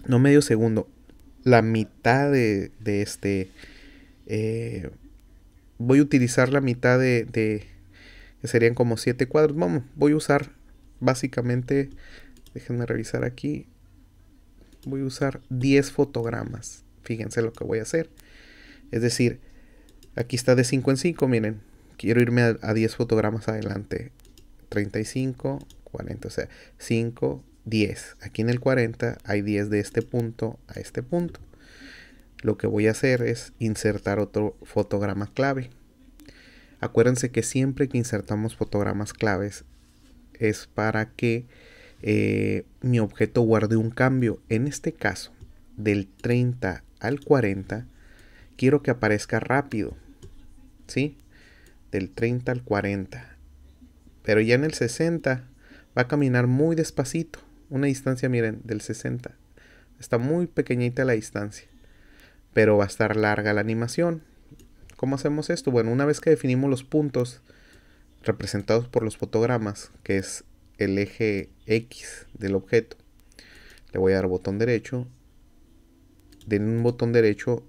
no medio segundo, la mitad de este, voy a utilizar la mitad de que serían como 7 cuadros. Vamos, voy a usar básicamente, déjenme revisar aquí, voy a usar 10 fotogramas. Fíjense lo que voy a hacer. Es decir, aquí está de 5 en 5, miren, quiero irme a 10 fotogramas adelante. 35, 40, o sea, 5, 10. Aquí en el 40 hay 10 de este punto a este punto. Lo que voy a hacer es insertar otro fotograma clave. Acuérdense que siempre que insertamos fotogramas claves es para que mi objeto guarde un cambio. En este caso, del 30 al 40, quiero que aparezca rápido, ¿sí? Del 30 al 40. Pero ya en el 60 va a caminar muy despacito. Una distancia, miren, del 60. Está muy pequeñita la distancia. Pero va a estar larga la animación. ¿Cómo hacemos esto? Bueno, una vez que definimos los puntos representados por los fotogramas, que es el eje X del objeto, le voy a dar botón derecho. Den un botón derecho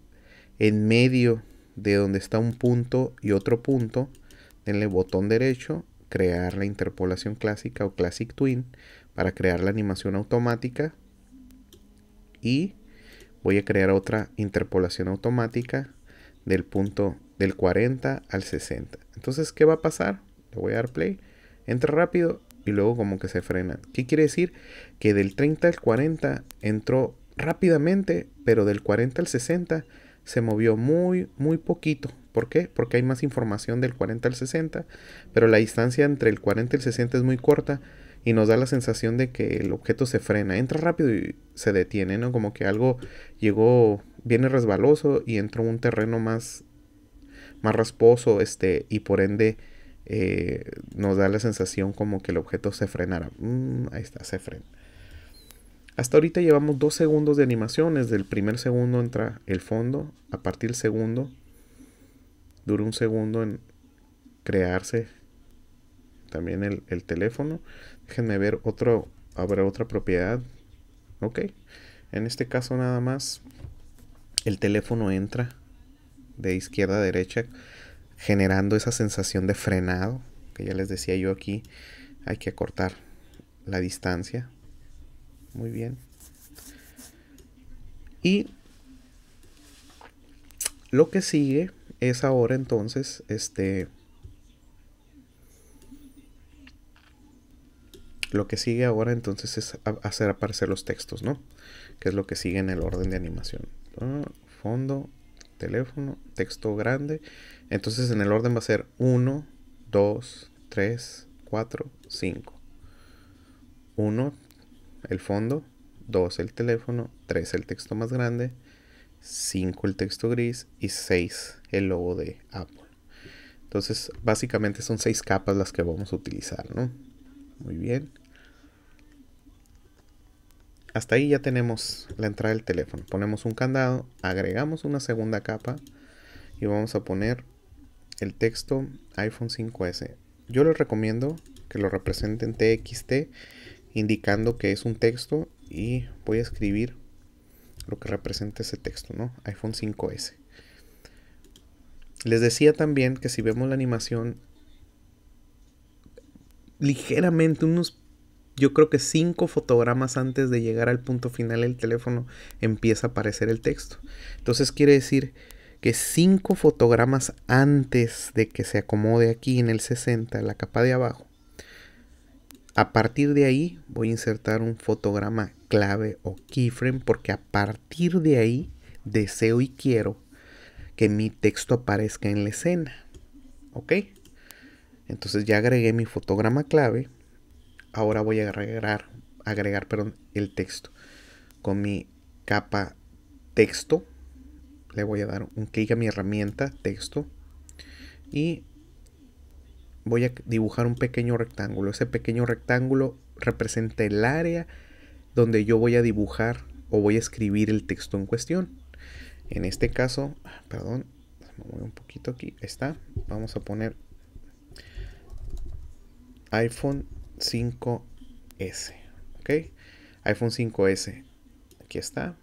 en medio de donde está un punto y otro punto. Denle botón derecho, crear la interpolación clásica o Classic Twin para crear la animación automática. Y voy a crear otra interpolación automática del punto del 40 al 60. Entonces, ¿qué va a pasar? Le voy a dar play. Entra rápido y luego como que se frena. ¿Qué quiere decir? Que del 30 al 40 entró rápidamente, pero del 40 al 60 se movió muy poquito. ¿Por qué? Porque hay más información del 40 al 60, pero la distancia entre el 40 y el 60 es muy corta y nos da la sensación de que el objeto se frena, entra rápido y se detiene, ¿no? Como que algo viene resbaloso y entró un terreno más rasposo, y por ende nos da la sensación como que el objeto se frenara. Ahí está, se frena. Hasta ahorita llevamos 2 segundos de animación. Desde el primer segundo entra el fondo. A partir del segundo dura 1 segundo en crearse también el teléfono. Déjenme ver habrá otra propiedad. Ok. En este caso nada más el teléfono entra de izquierda a derecha, generando esa sensación de frenado, que ya les decía yo aquí. Hay que acortar la distancia. Muy bien. Y lo que sigue es ahora entonces lo que sigue ahora entonces es hacer aparecer los textos, ¿no? Que es lo que sigue en el orden de animación. Fondo, teléfono, texto grande. Entonces en el orden va a ser 1, 2, 3, 4, 5. 1, el fondo. 2, el teléfono. 3, el texto más grande. 5, el texto gris. Y 6, el logo de Apple. Entonces básicamente son 6 capas las que vamos a utilizar, ¿no? Muy bien. Hasta ahí ya tenemos la entrada del teléfono. Ponemos un candado, agregamos una segunda capa y vamos a poner el texto iPhone 5S. Yo les recomiendo que lo representen TXT, indicando que es un texto, y voy a escribir lo que representa ese texto, ¿no? iPhone 5S. Les decía también que si vemos la animación, ligeramente yo creo que 5 fotogramas antes de llegar al punto final del teléfono empieza a aparecer el texto. Entonces quiere decir que 5 fotogramas antes de que se acomode aquí en el 60, la capa de abajo, a partir de ahí voy a insertar un fotograma clave o keyframe, porque a partir de ahí deseo y quiero que mi texto aparezca en la escena. ¿Ok? Entonces ya agregué mi fotograma clave. Ahora voy a agregar el texto. Con mi capa texto le voy a dar un clic a mi herramienta texto y voy a dibujar un pequeño rectángulo. Ese pequeño rectángulo representa el área donde yo voy a dibujar o voy a escribir el texto en cuestión. En este caso, perdón, me voy un poquito aquí. Está. Vamos a poner iPhone 5S. Ok. iPhone 5S. Aquí está.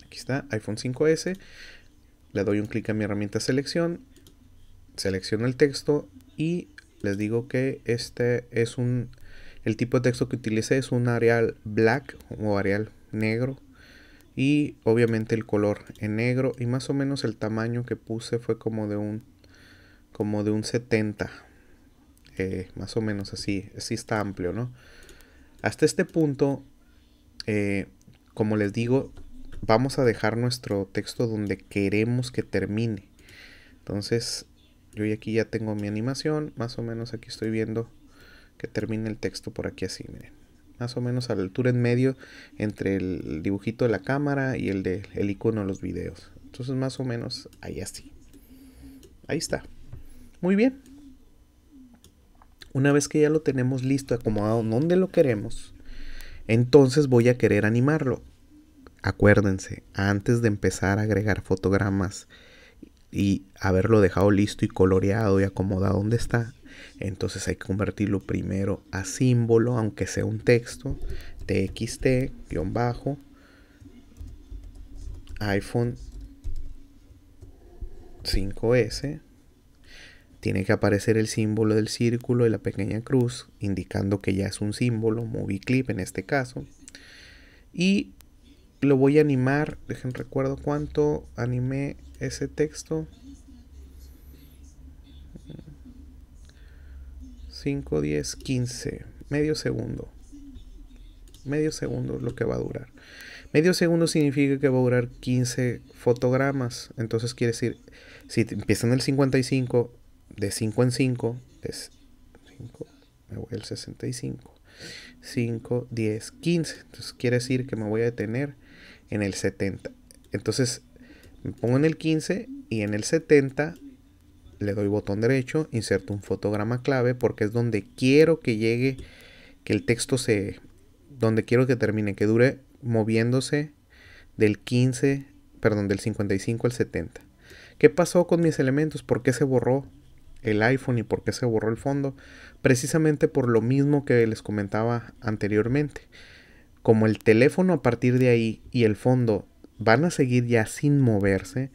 Aquí está, iPhone 5S. Le doy un clic a mi herramienta selección. Selecciono el texto y les digo que el tipo de texto que utilicé es un Arial Black o Arial negro. Y obviamente el color en negro, y más o menos el tamaño que puse fue como de un 70, más o menos así está amplio, ¿no? Hasta este punto, como les digo, vamos a dejar nuestro texto donde queremos que termine. Entonces yo aquí ya tengo mi animación, más o menos aquí estoy viendo que termina el texto por aquí así, miren. Más o menos a la altura en medio entre el dibujito de la cámara y el icono de los videos. Entonces más o menos ahí así. Ahí está. Muy bien. Una vez que ya lo tenemos listo, acomodado donde lo queremos, entonces voy a querer animarlo. Acuérdense, antes de empezar a agregar fotogramas y haberlo dejado listo y coloreado y acomodado donde está, entonces hay que convertirlo primero a símbolo, aunque sea un texto, txt, _ iPhone 5S. Tiene que aparecer el símbolo del círculo y la pequeña cruz, indicando que ya es un símbolo, movie clip en este caso. Y lo voy a animar, recuerdo cuánto animé ese texto. 5, 10, 15, medio segundo. Medio segundo es lo que va a durar. Medio segundo significa que va a durar 15 fotogramas. Entonces quiere decir, si empieza en el 55 de 5 en 5 es 5, me voy al 65, 5, 10, 15. Entonces quiere decir que me voy a detener en el 70. Entonces me pongo en el 15 y en el 70 le doy botón derecho, inserto un fotograma clave porque es donde quiero que llegue, que el texto donde quiero que termine, que dure moviéndose del 15, perdón, del 55 al 70. ¿Qué pasó con mis elementos? ¿Por qué se borró el iPhone y por qué se borró el fondo? Precisamente por lo mismo que les comentaba anteriormente. Como el teléfono a partir de ahí y el fondo van a seguir ya sin moverse,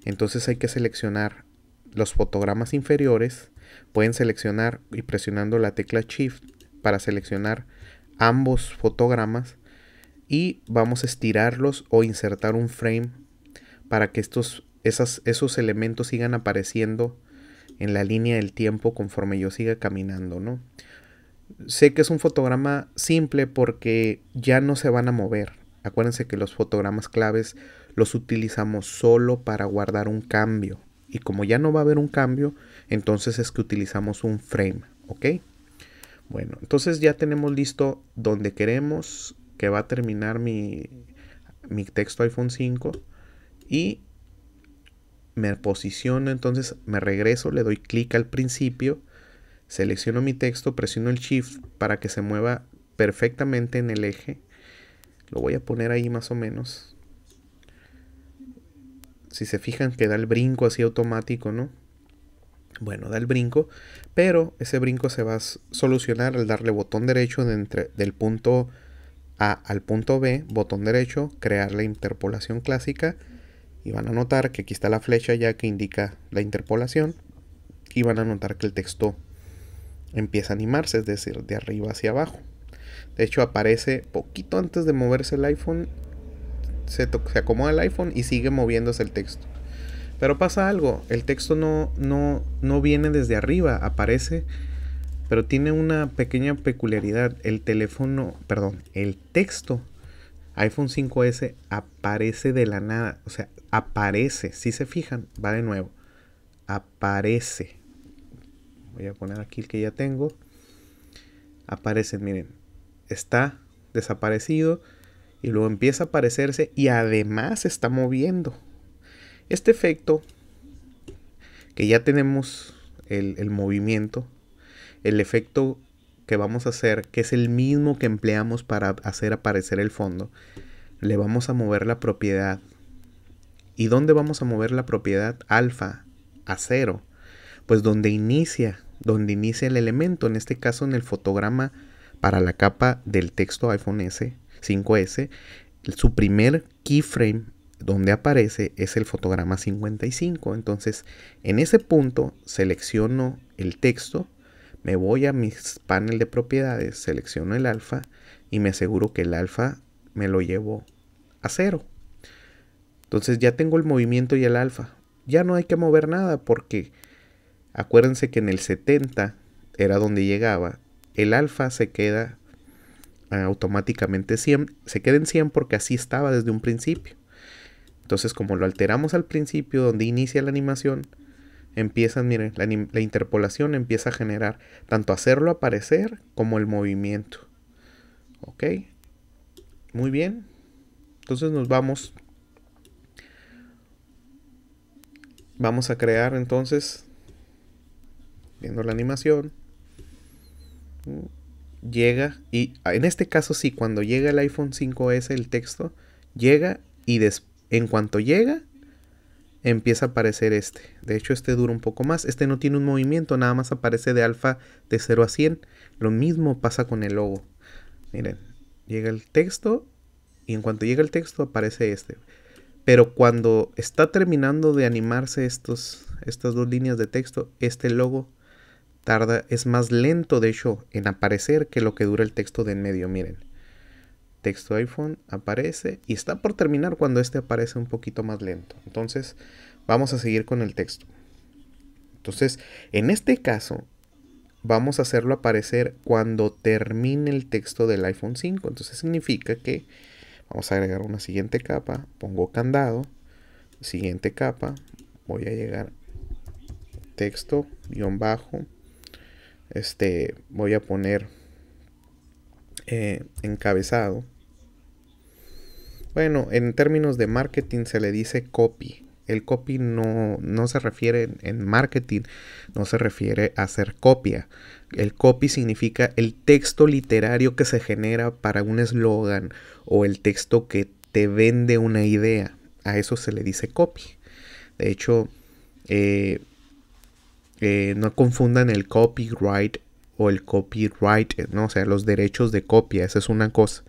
entonces hay que seleccionar los fotogramas inferiores. Pueden seleccionar y presionando la tecla Shift para seleccionar ambos fotogramas y vamos a estirarlos o insertar un frame para que esos elementos sigan apareciendo en la línea del tiempo conforme yo siga caminando, ¿no? Sé que es un fotograma simple porque ya no se van a mover. Acuérdense que los fotogramas claves los utilizamos solo para guardar un cambio. Y como ya no va a haber un cambio, entonces es que utilizamos un frame, ¿ok? Bueno, entonces ya tenemos listo donde queremos que va a terminar mi texto iPhone 5. Y me posiciono, entonces me regreso, le doy clic al principio, selecciono mi texto, presiono el Shift para que se mueva perfectamente en el eje. Lo voy a poner ahí más o menos. Si se fijan que da el brinco así automático, ¿no? Bueno, da el brinco, pero ese brinco se va a solucionar al darle botón derecho del punto A al punto B, botón derecho, crear la interpolación clásica. Y van a notar que aquí está la flecha ya que indica la interpolación. Y van a notar que el texto empieza a animarse, es decir, de arriba hacia abajo. De hecho, aparece poquito antes de moverse el iPhone. Se acomoda el iPhone y sigue moviéndose el texto. Pero pasa algo, el texto no viene desde arriba, aparece, pero tiene una pequeña peculiaridad. El texto iPhone 5S aparece de la nada. O sea, aparece. Si se fijan, va de nuevo. Aparece. Voy a poner aquí el que ya tengo. Aparece, miren. Está desaparecido. Y luego empieza a aparecerse. Y además se está moviendo. Este efecto, que ya tenemos el movimiento. El efecto que vamos a hacer, que es el mismo que empleamos para hacer aparecer el fondo, le vamos a mover la propiedad. ¿Y dónde vamos a mover la propiedad alfa a 0? Pues donde inicia el elemento, en este caso en el fotograma para la capa del texto iPhone 5S, su primer keyframe donde aparece es el fotograma 55. Entonces, en ese punto selecciono el texto, me voy a mi panel de propiedades, selecciono el alfa y me aseguro que el alfa me lo llevo a 0. Entonces ya tengo el movimiento y el alfa. Ya no hay que mover nada porque acuérdense que en el 70 era donde llegaba. El alfa se queda automáticamente 100. Se queda en 100 porque así estaba desde un principio. Entonces como lo alteramos al principio donde inicia la animación, miren, la interpolación empieza a generar tanto hacerlo aparecer como el movimiento. Ok, muy bien. Entonces nos vamos a crear entonces, viendo la animación, llega, y en este caso sí, cuando llega el iPhone 5S el texto llega y en cuanto llega empieza a aparecer este. De hecho este dura un poco más, este no tiene un movimiento, nada más aparece de alfa de 0 a 100. Lo mismo pasa con el logo. Miren, llega el texto y en cuanto llega el texto aparece este. Pero cuando está terminando de animarse estas dos líneas de texto, este logo es más lento de hecho en aparecer que lo que dura el texto de en medio. Miren, texto iPhone aparece y está por terminar cuando este aparece un poquito más lento. Entonces vamos a seguir con el texto. Entonces en este caso vamos a hacerlo aparecer cuando termine el texto del iPhone 5. Entonces significa que vamos a agregar una siguiente capa, pongo candado, siguiente capa, voy a llegar texto guión bajo, voy a poner encabezado. Bueno, en términos de marketing se le dice copy. El copy no se refiere en marketing, no se refiere a hacer copia. El copy significa el texto literario que se genera para un eslogan o el texto que te vende una idea. A eso se le dice copy. De hecho, no confundan el copyright o el copyright, ¿no? O sea, los derechos de copia, esa es una cosa.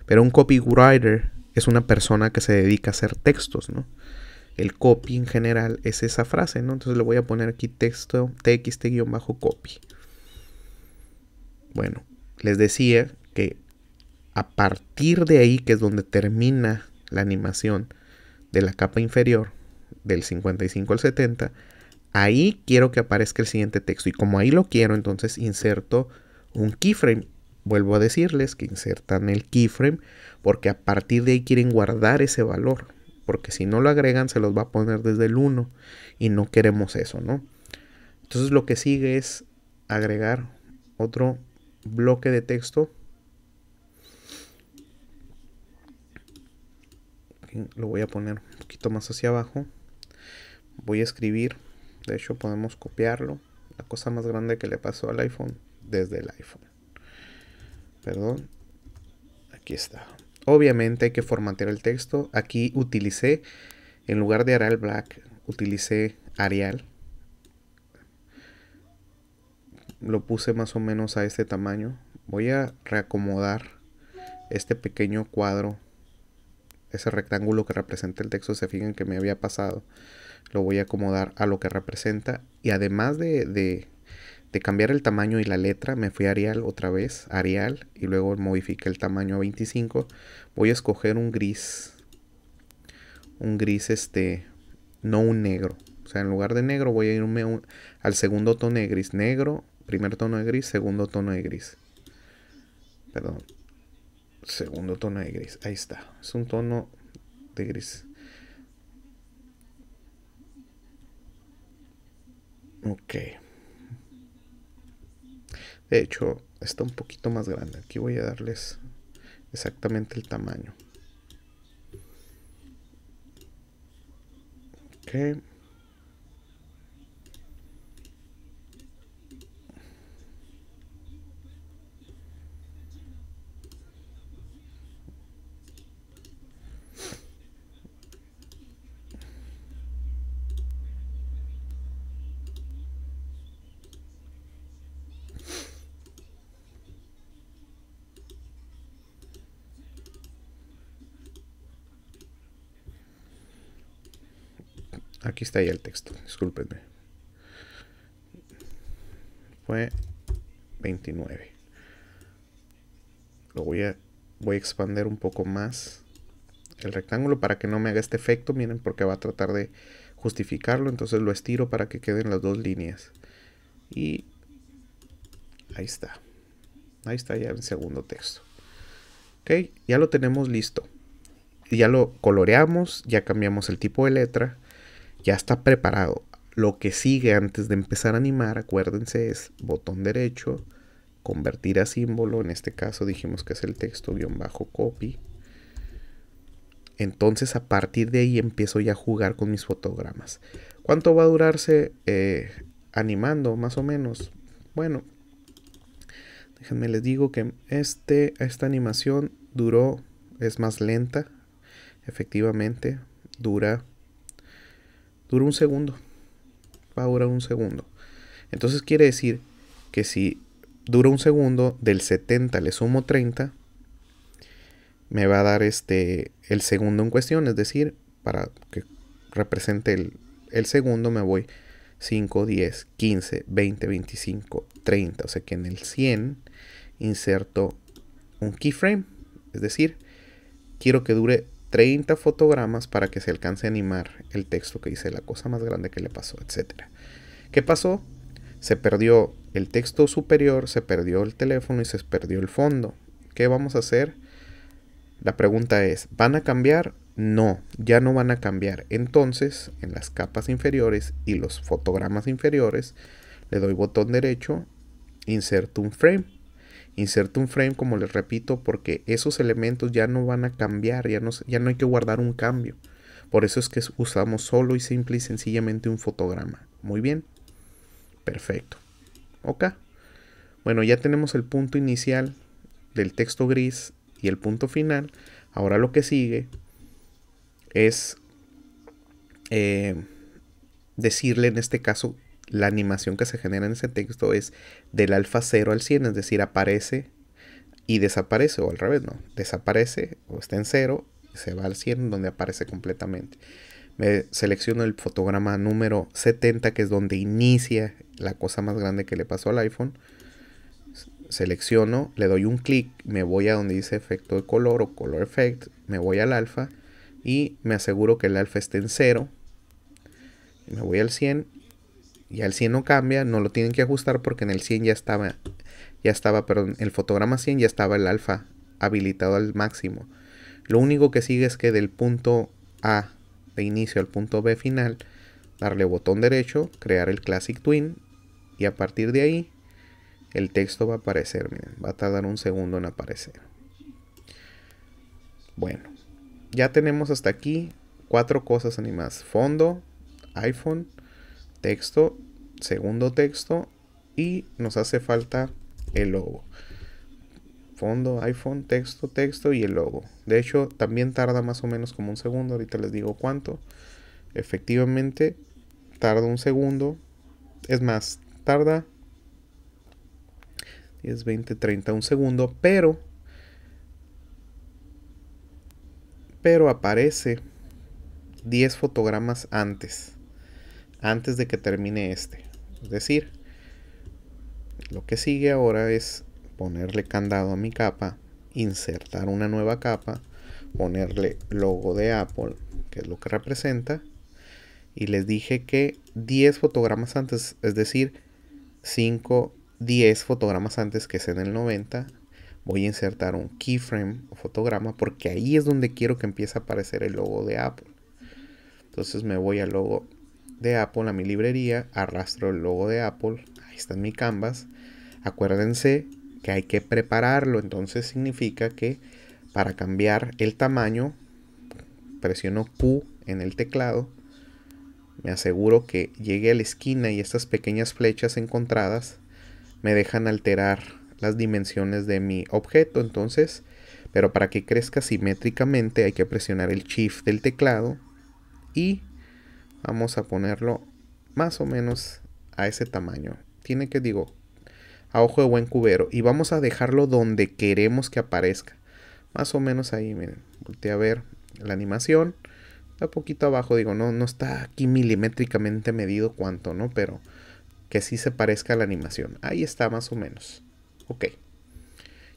Pero un copywriter es una persona que se dedica a hacer textos, ¿no? El copy en general es esa frase, ¿no? Entonces le voy a poner aquí texto txt-copy. Bueno, les decía que a partir de ahí, que es donde termina la animación de la capa inferior, del 55 al 70, ahí quiero que aparezca el siguiente texto. Y como ahí lo quiero, entonces inserto un keyframe. Vuelvo a decirles que insertan el keyframe porque a partir de ahí quieren guardar ese valor. Porque si no lo agregan se los va a poner desde el 1 y no queremos eso, ¿no? Entonces lo que sigue es agregar otro bloque de texto. Lo voy a poner un poquito más hacia abajo. Voy a escribir, de hecho podemos copiarlo. La cosa más grande que le pasó al iPhone desde el iPhone. Perdón, aquí está. Obviamente hay que formatear el texto. Aquí utilicé, en lugar de Arial Black, utilicé Arial. Lo puse más o menos a este tamaño. Voy a reacomodar este pequeño cuadro, ese rectángulo que representa el texto. Se fijan que me había pasado. Lo voy a acomodar a lo que representa. Y además de cambiar el tamaño y la letra, me fui a Arial otra vez, Arial, y luego modifiqué el tamaño a 25. Voy a escoger un gris, no un negro. O sea, en lugar de negro voy a irme al segundo tono de gris. Negro, primer tono de gris, segundo tono de gris. Perdón, segundo tono de gris. Ahí está, es un tono de gris. Ok. De hecho, está un poquito más grande. Aquí voy a darles exactamente el tamaño. Ok. Aquí está ya el texto, discúlpenme. Fue 29. Lo voy a expandir un poco más el rectángulo para que no me haga este efecto. Miren, porque va a tratar de justificarlo. Entonces lo estiro para que queden las dos líneas. Y ahí está. Ahí está ya el segundo texto. Ok, ya lo tenemos listo. Ya lo coloreamos, ya cambiamos el tipo de letra. Ya está preparado. Lo que sigue antes de empezar a animar, acuérdense, es botón derecho, convertir a símbolo. En este caso dijimos que es el texto _copy. Entonces a partir de ahí empiezo ya a jugar con mis fotogramas. ¿Cuánto va a durarse animando más o menos? Bueno, déjenme les digo que esta animación es más lenta. Efectivamente, dura un segundo. Va a durar un segundo. Entonces quiere decir que si dura un segundo, del 70 le sumo 30, me va a dar el segundo en cuestión. Es decir, para que represente el segundo me voy 5, 10, 15, 20, 25, 30. O sea que en el 100 inserto un keyframe. Es decir, quiero que dure 30 fotogramas para que se alcance a animar el texto que dice la cosa más grande que le pasó, etc. ¿Qué pasó? Se perdió el texto superior, se perdió el teléfono y se perdió el fondo. ¿Qué vamos a hacer? La pregunta es, ¿van a cambiar No, ya no van a cambiar. Entonces, en las capas inferiores y los fotogramas inferiores, le doy botón derecho, inserto un frame. Inserto un frame, como les repito, porque esos elementos ya no van a cambiar, ya no hay que guardar un cambio. Por eso es que usamos solo y simple y sencillamente un fotograma. Muy bien. Perfecto. Ok. Bueno, ya tenemos el punto inicial del texto gris y el punto final. Ahora lo que sigue es decirle, en este caso, la animación que se genera en ese texto es del alfa 0 al 100, es decir, aparece y desaparece, o al revés, no, desaparece o está en 0, se va al 100 donde aparece completamente. Me selecciono el fotograma número 70, que es donde inicia la cosa más grande que le pasó al iPhone. Selecciono, le doy un clic, me voy a donde dice efecto de color o color effect, me voy al alfa y me aseguro que el alfa esté en 0. Me voy al 100 y al 100 no cambia, no lo tienen que ajustar porque en el 100 ya estaba, perdón, el fotograma 100 ya estaba el alfa habilitado al máximo. Lo único que sigue es que del punto A de inicio al punto B final, darle botón derecho, crear el Classic Twin y a partir de ahí el texto va a aparecer. Miren, va a tardar un segundo en aparecer. Bueno, ya tenemos hasta aquí 4 cosas animadas: fondo, iPhone, texto, segundo texto y nos hace falta el logo. Fondo, iPhone, texto, texto y el logo. De hecho, también tarda más o menos como un segundo. Ahorita les digo cuánto. Efectivamente, tarda un segundo. Es más, tarda 10, 20, 30, un segundo. Pero aparece 10 fotogramas antes de que termine este. Es decir, lo que sigue ahora es ponerle candado a mi capa, insertar una nueva capa, ponerle logo de Apple, que es lo que representa, y les dije que 10 fotogramas antes, es decir, 10 fotogramas antes, que es en el 90, voy a insertar un keyframe o fotograma, porque ahí es donde quiero que empiece a aparecer el logo de Apple. Entonces me voy al logo de Apple, a mi librería, arrastro el logo de Apple, ahí está en mi canvas. Acuérdense que hay que prepararlo, entonces significa que para cambiar el tamaño presiono Q en el teclado, me aseguro que llegue a la esquina y estas pequeñas flechas encontradas me dejan alterar las dimensiones de mi objeto. Entonces, pero para que crezca simétricamente hay que presionar el Shift del teclado y vamos a ponerlo más o menos a ese tamaño. Tiene que, a ojo de buen cubero, y vamos a dejarlo donde queremos que aparezca, más o menos ahí. Miren, volteé a ver la animación, está poquito abajo, no está aquí milimétricamente medido cuánto, ¿no? Pero que sí se parezca a la animación. Ahí está más o menos. Ok,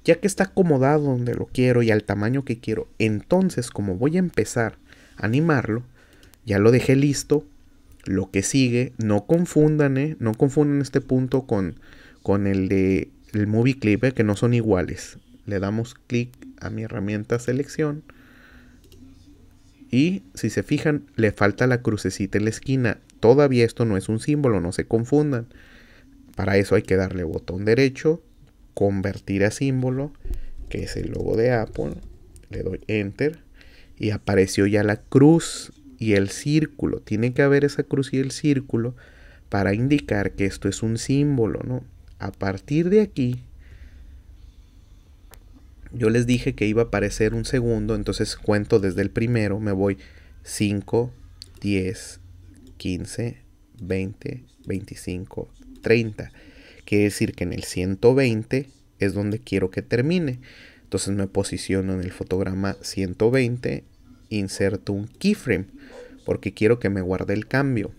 ya que está acomodado donde lo quiero y al tamaño que quiero, entonces como voy a empezar a animarlo, ya lo dejé listo. Lo que sigue, no confundan este punto con el de el movie clip, que no son iguales. Le damos clic a mi herramienta selección y si se fijan le falta la crucecita en la esquina. Todavía esto no es un símbolo, no se confundan. Para eso hay que darle botón derecho, convertir a símbolo, que es el logo de Apple. Le doy enter y apareció ya la cruz y el círculo. Tiene que haber esa cruz y el círculo para indicar que esto es un símbolo, ¿no? A partir de aquí, yo les dije que iba a aparecer un segundo, entonces cuento desde el primero, me voy 5, 10, 15, 20, 25, 30. Quiere decir que en el 120 es donde quiero que termine. Entonces me posiciono en el fotograma 120, inserto un keyframe, porque quiero que me guarde el cambio.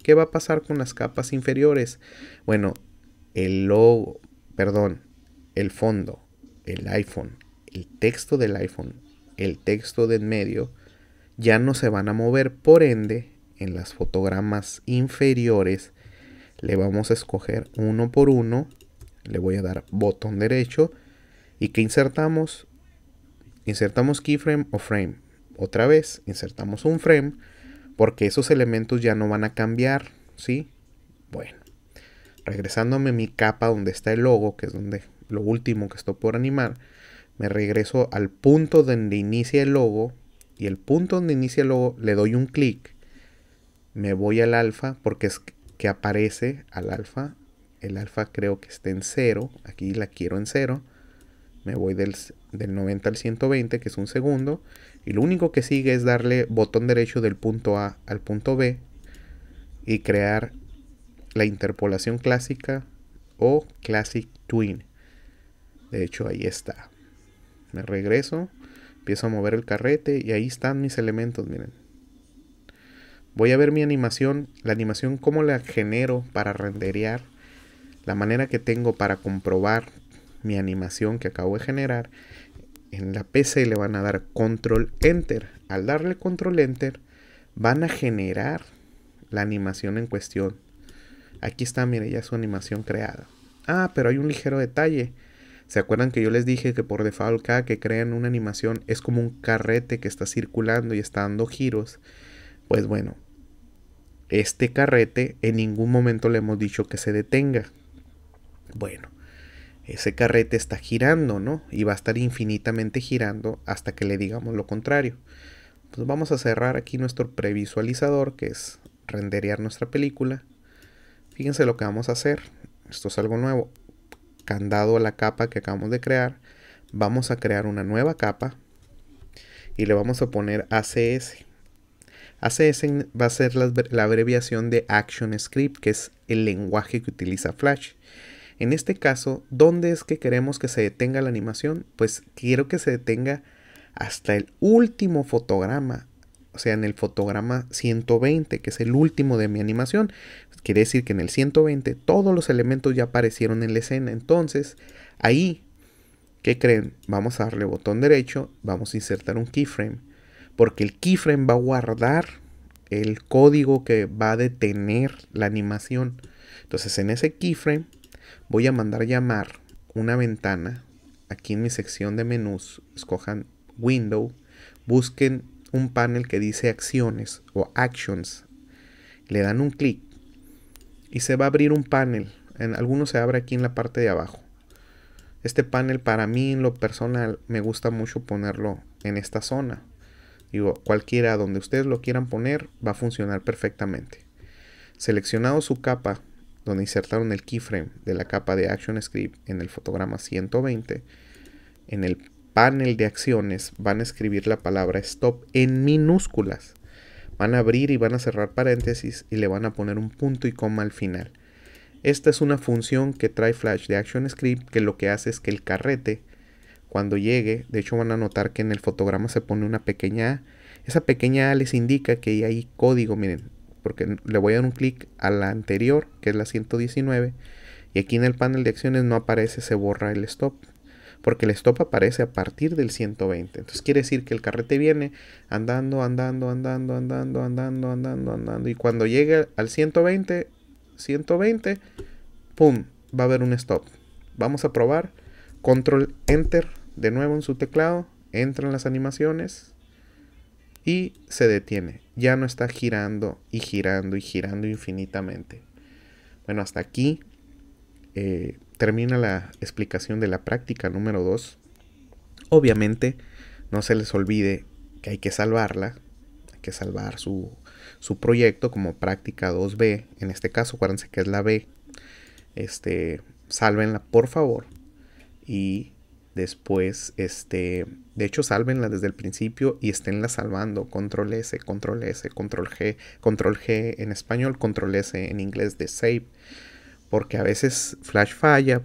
¿Qué va a pasar con las capas inferiores? Bueno, el logo, perdón, el fondo, el iPhone, el texto del iPhone, el texto de en medio, ya no se van a mover. Por ende, en las fotogramas inferiores, le vamos a escoger uno por uno. Le voy a dar botón derecho. ¿Y qué insertamos? Insertamos keyframe o frame. otra vez insertamos un frame, porque esos elementos ya no van a cambiar, ¿sí? Bueno, regresándome a mi capa donde está el logo, que es donde lo último que estoy por animar, me regreso al punto donde inicia el logo, y el punto donde inicia el logo le doy un clic, me voy al alfa, porque es que aparece al alfa, el alfa creo que está en 0, aquí la quiero en 0, me voy del 90 al 120, que es un segundo, y lo único que sigue es darle botón derecho del punto A al punto B y crear la interpolación clásica o Classic Twin. De hecho, ahí está. Me regreso, empiezo a mover el carrete y ahí están mis elementos, miren. Voy a ver mi animación, la animación cómo la genero para renderear, la manera que tengo para comprobar mi animación que acabo de generar. En la PC le van a dar Control Enter. Al darle Control Enter, van a generar la animación en cuestión. Aquí está, mire, ya su animación creada. Ah, pero hay un ligero detalle. ¿Se acuerdan que yo les dije que por default cada que crean una animación es como un carrete que está circulando y está dando giros? Pues bueno, este carrete en ningún momento le hemos dicho que se detenga. Bueno, ese carrete está girando, ¿no? Y va a estar infinitamente girando hasta que le digamos lo contrario. Pues vamos a cerrar aquí nuestro previsualizador, que es renderear nuestra película. Fíjense lo que vamos a hacer. Esto es algo nuevo. Candado a la capa que acabamos de crear. Vamos a crear una nueva capa y le vamos a poner ACS. ACS va a ser la abreviación de Action Script, que es el lenguaje que utiliza Flash. En este caso, ¿dónde es que queremos que se detenga la animación? Pues quiero que se detenga hasta el último fotograma, o sea, en el fotograma 120, que es el último de mi animación. Quiere decir que en el 120 todos los elementos ya aparecieron en la escena. Entonces, ahí, ¿qué creen? Vamos a darle botón derecho, vamos a insertar un keyframe, porque el keyframe va a guardar el código que va a detener la animación. Entonces, en ese keyframe voy a mandar llamar una ventana. Aquí en mi sección de menús, escojan Window, busquen un panel que dice acciones o actions, le dan un clic y se va a abrir un panel. En algunos se abre aquí en la parte de abajo. Este panel, para mí en lo personal, me gusta mucho ponerlo en esta zona. Digo, cualquiera donde ustedes lo quieran poner va a funcionar perfectamente. Seleccionado su capa, donde insertaron el keyframe de la capa de Action Script en el fotograma 120, en el panel de acciones van a escribir la palabra stop en minúsculas. Van a abrir y van a cerrar paréntesis y le van a poner un punto y coma al final. Esta es una función que trae Flash de ActionScript, que lo que hace es que el carrete, cuando llegue, de hecho van a notar que en el fotograma se pone una pequeña A. Esa pequeña A les indica que hay código, miren, porque le voy a dar un clic a la anterior, que es la 119, y aquí en el panel de acciones no aparece, se borra el stop, porque el stop aparece a partir del 120. Entonces quiere decir que el carrete viene andando, y cuando llegue al 120, ¡pum!, va a haber un stop. Vamos a probar. Control Enter de nuevo en su teclado, entran las animaciones y se detiene. Ya no está girando y girando y girando infinitamente. Bueno, hasta aquí termina la explicación de la práctica número 2. Obviamente, no se les olvide que hay que salvarla. Hay que salvar su proyecto como práctica 2B. En este caso, acuérdense que es la B. Sálvenla, por favor. Y después, de hecho, sálvenla desde el principio y esténla salvando. Control S, Control S, Control G en español, Control S en inglés de save. Porque a veces Flash falla,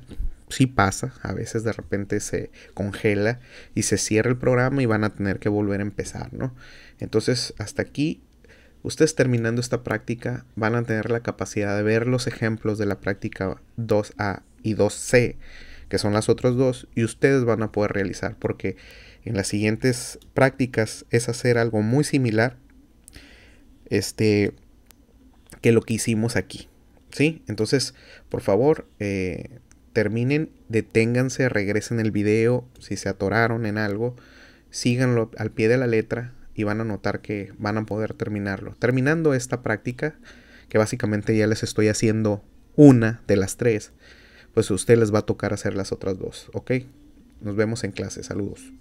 sí pasa, a veces de repente se congela y se cierra el programa y van a tener que volver a empezar, ¿no? Entonces, hasta aquí, ustedes terminando esta práctica van a tener la capacidad de ver los ejemplos de la práctica 2A y 2C, que son las otras dos, y ustedes van a poder realizar, porque en las siguientes prácticas es hacer algo muy similar que lo que hicimos aquí, ¿sí? Entonces, por favor, terminen, deténganse, regresen el video si se atoraron en algo, síganlo al pie de la letra, y van a notar que van a poder terminarlo. Terminando esta práctica, que básicamente ya les estoy haciendo una de las 3, pues a usted les va a tocar hacer las otras 2, ¿ok? Nos vemos en clase, saludos.